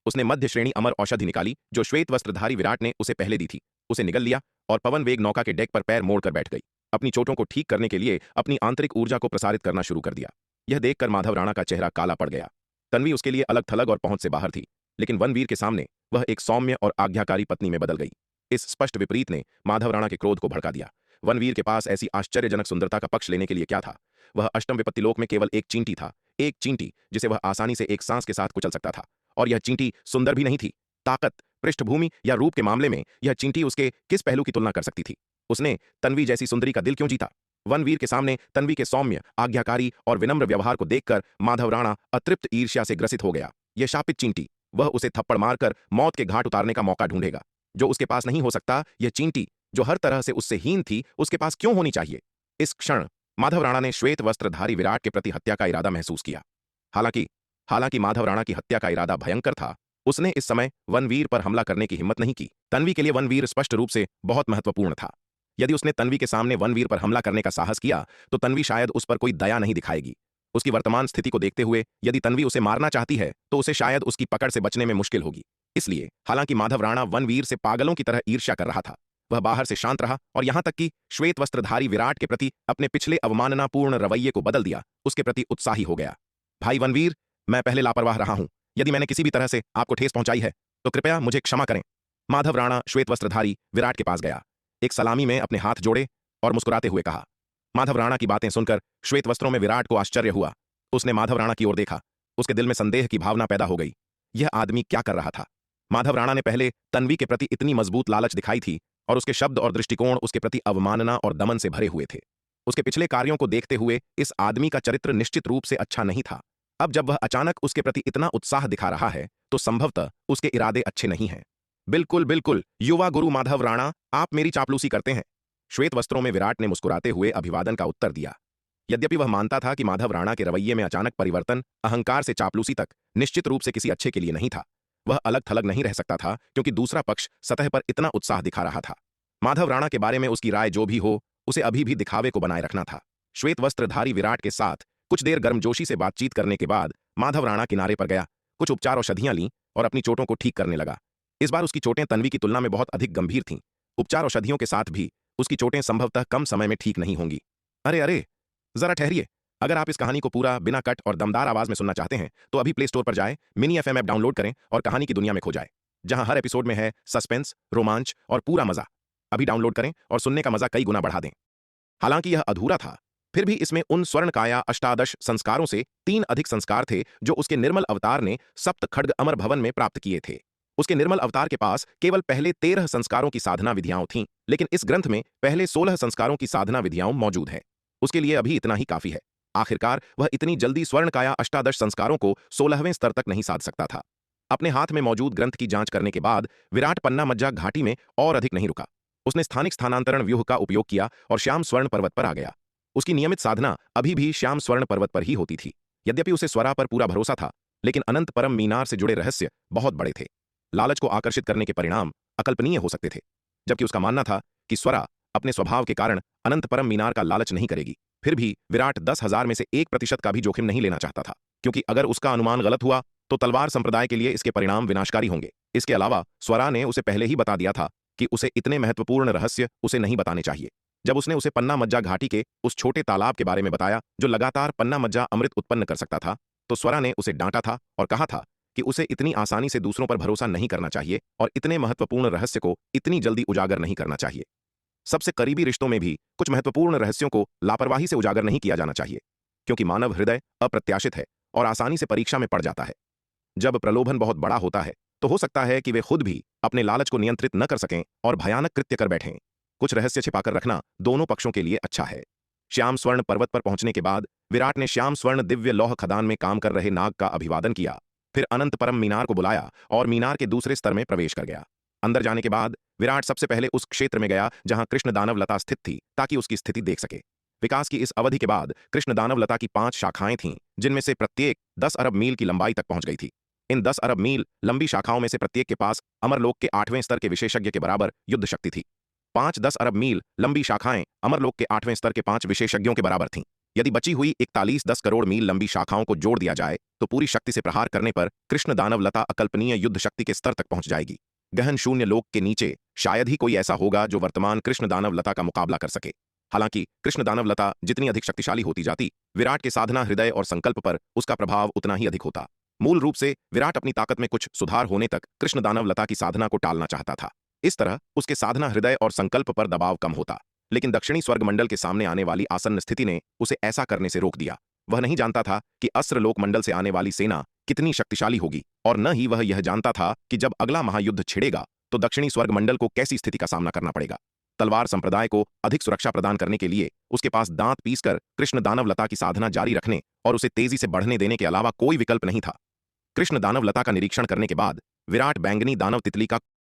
A: उसने मध्य श्रेणी अमर औषधि निकाली जो श्वेत वस्त्रधारी विराट ने उसे पहले दी थी, उसे निगल लिया और पवन वेग नौका के डेक पर पैर मोड़कर बैठ गई। अपनी चोटों को ठीक करने के लिए अपनी आंतरिक ऊर्जा को प्रसारित करना शुरू कर दिया। यह देखकर माधव राणा का चेहरा काला पड़ गया। तन्वी उसके लिए अलग थलग और पहुंच से बाहर थी, लेकिन वनवीर के सामने वह एक सौम्य और आज्ञाकारी पत्नी में बदल गई। इस स्पष्ट विपरीत ने माधव राणा के क्रोध को भड़का दिया। वनवीर के पास ऐसी आश्चर्यजनक सुंदरता का पक्ष लेने के लिए क्या था? वह अष्टम विपत्तिलोक में केवल एक चींटी था, एक चींटी जिसे वह आसानी से एक सांस के साथ कुचल सकता था। और यह चींटी सुंदर भी नहीं थी। ताकत, पृष्ठभूमि या रूप के मामले में यह चींटी उसके किस पहलू की तुलना कर सकती थी? उसने तन्वी जैसी सुंदरी का दिल क्यों जीता? वनवीर के सामने तन्वी के सौम्य, आज्ञाकारी और विनम्र व्यवहार को देखकर माधव राणा अतृप्त ईर्ष्या से ग्रसित हो गया। यह शापित चींटी, वह उसे थप्पड़ मारकर मौत के घाट उतारने का मौका ढूंढेगा, जो उसके पास नहीं हो सकता। यह चींटी जो हर तरह से उससे हीन थी, उसके पास क्यों होनी चाहिए? इस क्षण माधव राणा ने श्वेत वस्त्रधारी विराट के प्रति हत्या का इरादा महसूस किया। हालांकि हालांकि माधव राणा की हत्या का इरादा भयंकर था, उसने इस समय वनवीर पर हमला करने की हिम्मत नहीं की। तन्वी के लिए वनवीर स्पष्ट रूप से बहुत महत्वपूर्ण था। यदि उसने तन्वी के सामने वनवीर पर हमला करने का साहस किया तो तन्वी शायद उस पर कोई दया नहीं दिखाएगी। उसकी वर्तमान स्थिति को देखते हुए यदि तन्वी उसे मारना चाहती है तो उसे शायद उसकी पकड़ से बचने में मुश्किल होगी। इसलिए हालांकि माधव राणा वनवीर से पागलों की तरह ईर्ष्या कर रहा था, वह बाहर से शांत रहा और यहां तक कि श्वेत वस्त्रधारी विराट के प्रति अपने पिछले अवमाननापूर्ण रवैये को बदल दिया, उसके प्रति उत्साही हो गया। भाई वनवीर, मैं पहले लापरवाह रहा हूं। यदि मैंने किसी भी तरह से आपको ठेस पहुंचाई है तो कृपया मुझे क्षमा करें। माधव राणा श्वेत वस्त्रधारी विराट के पास गया, एक सलामी में अपने हाथ जोड़े और मुस्कुराते हुए कहा। माधव राणा की बातें सुनकर श्वेत वस्त्रों में विराट को आश्चर्य हुआ। उसने माधव राणा की ओर देखा, उसके दिल में संदेह की भावना पैदा हो गई। यह आदमी क्या कर रहा था? माधव राणा ने पहले तन्वी के प्रति इतनी मजबूत लालच दिखाई थी और उसके शब्द और दृष्टिकोण उसके प्रति अवमानना और दमन से भरे हुए थे। उसके पिछले कार्यों को देखते हुए इस आदमी का चरित्र निश्चित रूप से अच्छा नहीं था। अब जब वह अचानक उसके प्रति इतना उत्साह दिखा रहा है तो संभवतः उसके इरादे अच्छे नहीं हैं। बिल्कुल बिल्कुल, युवा गुरु माधव राणा, आप मेरी चापलूसी करते हैं। श्वेत वस्त्रों में विराट ने मुस्कुराते हुए अभिवादन का उत्तर दिया। यद्यपि वह मानता था कि माधव राणा के रवैये में अचानक परिवर्तन अहंकार से चापलूसी तक निश्चित रूप से किसी अच्छे के लिए नहीं था, वह अलग थलग नहीं रह सकता था क्योंकि दूसरा पक्ष सतह पर इतना उत्साह दिखा रहा था। माधव राणा के बारे में उसकी राय जो भी हो, उसे अभी भी दिखावे को बनाए रखना था। श्वेत वस्त्रधारी विराट के साथ कुछ देर गर्मजोशी से बातचीत करने के बाद माधव राणा किनारे पर गया, कुछ उपचार औषधियां लीं और अपनी चोटों को ठीक करने लगा। इस बार उसकी चोटें तन्वी की तुलना में बहुत अधिक गंभीर थीं। उपचार औषधियों के साथ भी उसकी चोटें संभवतः कम समय में ठीक नहीं होंगी। अरे अरे, जरा ठहरिए। अगर आप इस कहानी को पूरा बिना कट और दमदार आवाज में सुनना चाहते हैं तो अभी प्ले स्टोर पर जाएं, मिनी एफएम ऐप डाउनलोड करें और कहानी की दुनिया में खो जाएं, जहां हर एपिसोड में है सस्पेंस, रोमांच और पूरा मजा। अभी डाउनलोड करें और सुनने का मजा कई गुना बढ़ा दें। हालांकि यह अधूरा था, फिर भी इसमें उन स्वर्णकाया अष्टादश संस्कारों से 3 अधिक संस्कार थे जो उसके निर्मल अवतार ने सप्त खड्ग अमर भवन में प्राप्त किए थे। उसके निर्मल अवतार के पास केवल पहले 13 संस्कारों की साधना विधियां थीं, लेकिन इस ग्रंथ में पहले 16 संस्कारों की साधना विधियां मौजूद है। उसके लिए अभी इतना ही काफी है। आखिरकार वह इतनी जल्दी स्वर्णकाया अष्टादश संस्कारों को 16वें स्तर तक नहीं साध सकता था। अपने हाथ में मौजूद ग्रंथ की जांच करने के बाद विराट पन्ना मज्जा घाटी में और अधिक नहीं रुका। उसने स्थानिक स्थानांतरण व्यूह का उपयोग किया और श्याम स्वर्ण पर्वत पर आ गया। उसकी नियमित साधना अभी भी श्याम स्वर्ण पर्वत पर ही होती थी। यद्यपि उसे स्वरा पर पूरा भरोसा था, लेकिन अनंत परम मीनार से जुड़े रहस्य बहुत बड़े थे। लालच को आकर्षित करने के परिणाम अकल्पनीय हो सकते थे, जबकि उसका मानना था कि स्वरा अपने स्वभाव के कारण अनंत परम मीनार का लालच नहीं करेगी। फिर भी विराट 10,000 में से 1% का भी जोखिम नहीं लेना चाहता था, क्योंकि अगर उसका अनुमान गलत हुआ तो तलवार संप्रदाय के लिए इसके परिणाम विनाशकारी होंगे। इसके अलावा स्वरा ने उसे पहले ही बता दिया था कि उसे इतने महत्वपूर्ण रहस्य उसे नहीं बताने चाहिए। जब उसने उसे पन्ना मज्जा घाटी के उस छोटे तालाब के बारे में बताया जो लगातार पन्ना मज्जा अमृत उत्पन्न कर सकता था, तो स्वरा ने उसे डांटा था और कहा था कि उसे इतनी आसानी से दूसरों पर भरोसा नहीं करना चाहिए और इतने महत्वपूर्ण रहस्य को इतनी जल्दी उजागर नहीं करना चाहिए। सबसे करीबी रिश्तों में भी कुछ महत्वपूर्ण रहस्यों को लापरवाही से उजागर नहीं किया जाना चाहिए, क्योंकि मानव हृदय अप्रत्याशित है और आसानी से परीक्षा में पड़ जाता है। जब प्रलोभन बहुत बड़ा होता है तो हो सकता है कि वे खुद भी अपने लालच को नियंत्रित न कर सकें और भयानक कृत्य कर बैठें। कुछ रहस्य छिपाकर रखना दोनों पक्षों के लिए अच्छा है। श्याम स्वर्ण पर्वत पर पहुंचने के बाद विराट ने श्याम स्वर्ण दिव्य लौह खदान में काम कर रहे नाग का अभिवादन किया, फिर अनंत परम मीनार को बुलाया और मीनार के दूसरे स्तर में प्रवेश कर गया। अंदर जाने के बाद विराट सबसे पहले उस क्षेत्र में गया जहां कृष्ण दानव लता स्थित थी, ताकि उसकी स्थिति देख सके। विकास की इस अवधि के बाद कृष्ण दानव लता की 5 शाखाएं थीं, जिनमें से प्रत्येक 10 अरब मील की लंबाई तक पहुंच गई थी। इन 10 अरब मील लंबी शाखाओं में से प्रत्येक के पास अमरलोक के 8वें स्तर के विशेषज्ञ के बराबर युद्ध शक्ति थी। 5-10 अरब मील लंबी शाखाएं अमरलोक के 8वें स्तर के 5 विशेषज्ञों के बराबर थीं। यदि बची हुई 41-10 करोड़ मील लंबी शाखाओं को जोड़ दिया जाए तो पूरी शक्ति से प्रहार करने पर कृष्ण दानव लता अकल्पनीय युद्ध शक्ति के स्तर तक पहुंच जाएगी। गहन शून्य लोक के नीचे शायद ही कोई ऐसा होगा जो वर्तमान कृष्ण दानव लता का मुकाबला कर सके। हालांकि कृष्ण दानव लता जितनी अधिक शक्तिशाली होती जाती, विराट के साधना हृदय और संकल्प पर उसका प्रभाव उतना ही अधिक होता। मूल रूप से विराट अपनी ताकत में कुछ सुधार होने तक कृष्ण दानव लता की साधना को टालना चाहता था। इस तरह उसके साधना हृदय और संकल्प पर दबाव कम होता, लेकिन दक्षिणी स्वर्ग मंडल के सामने आने वाली आसन्न स्थिति ने उसे ऐसा करने से रोक दिया। वह नहीं जानता था कि अस्त्र लोक मंडल से आने वाली सेना कितनी शक्तिशाली होगी, और न ही वह यह जानता था कि जब अगला महायुद्ध छिड़ेगा तो दक्षिणी स्वर्ग मंडल को कैसी स्थिति का सामना करना पड़ेगा। तलवार संप्रदाय को अधिक सुरक्षा प्रदान करने के लिए उसके पास दांत पीसकर कृष्ण दानव लता की साधना जारी रखने और उसे तेजी से बढ़ने देने के अलावा कोई विकल्प नहीं था। कृष्ण दानव लता का निरीक्षण करने के बाद विराट बैंगनी दानव तितली का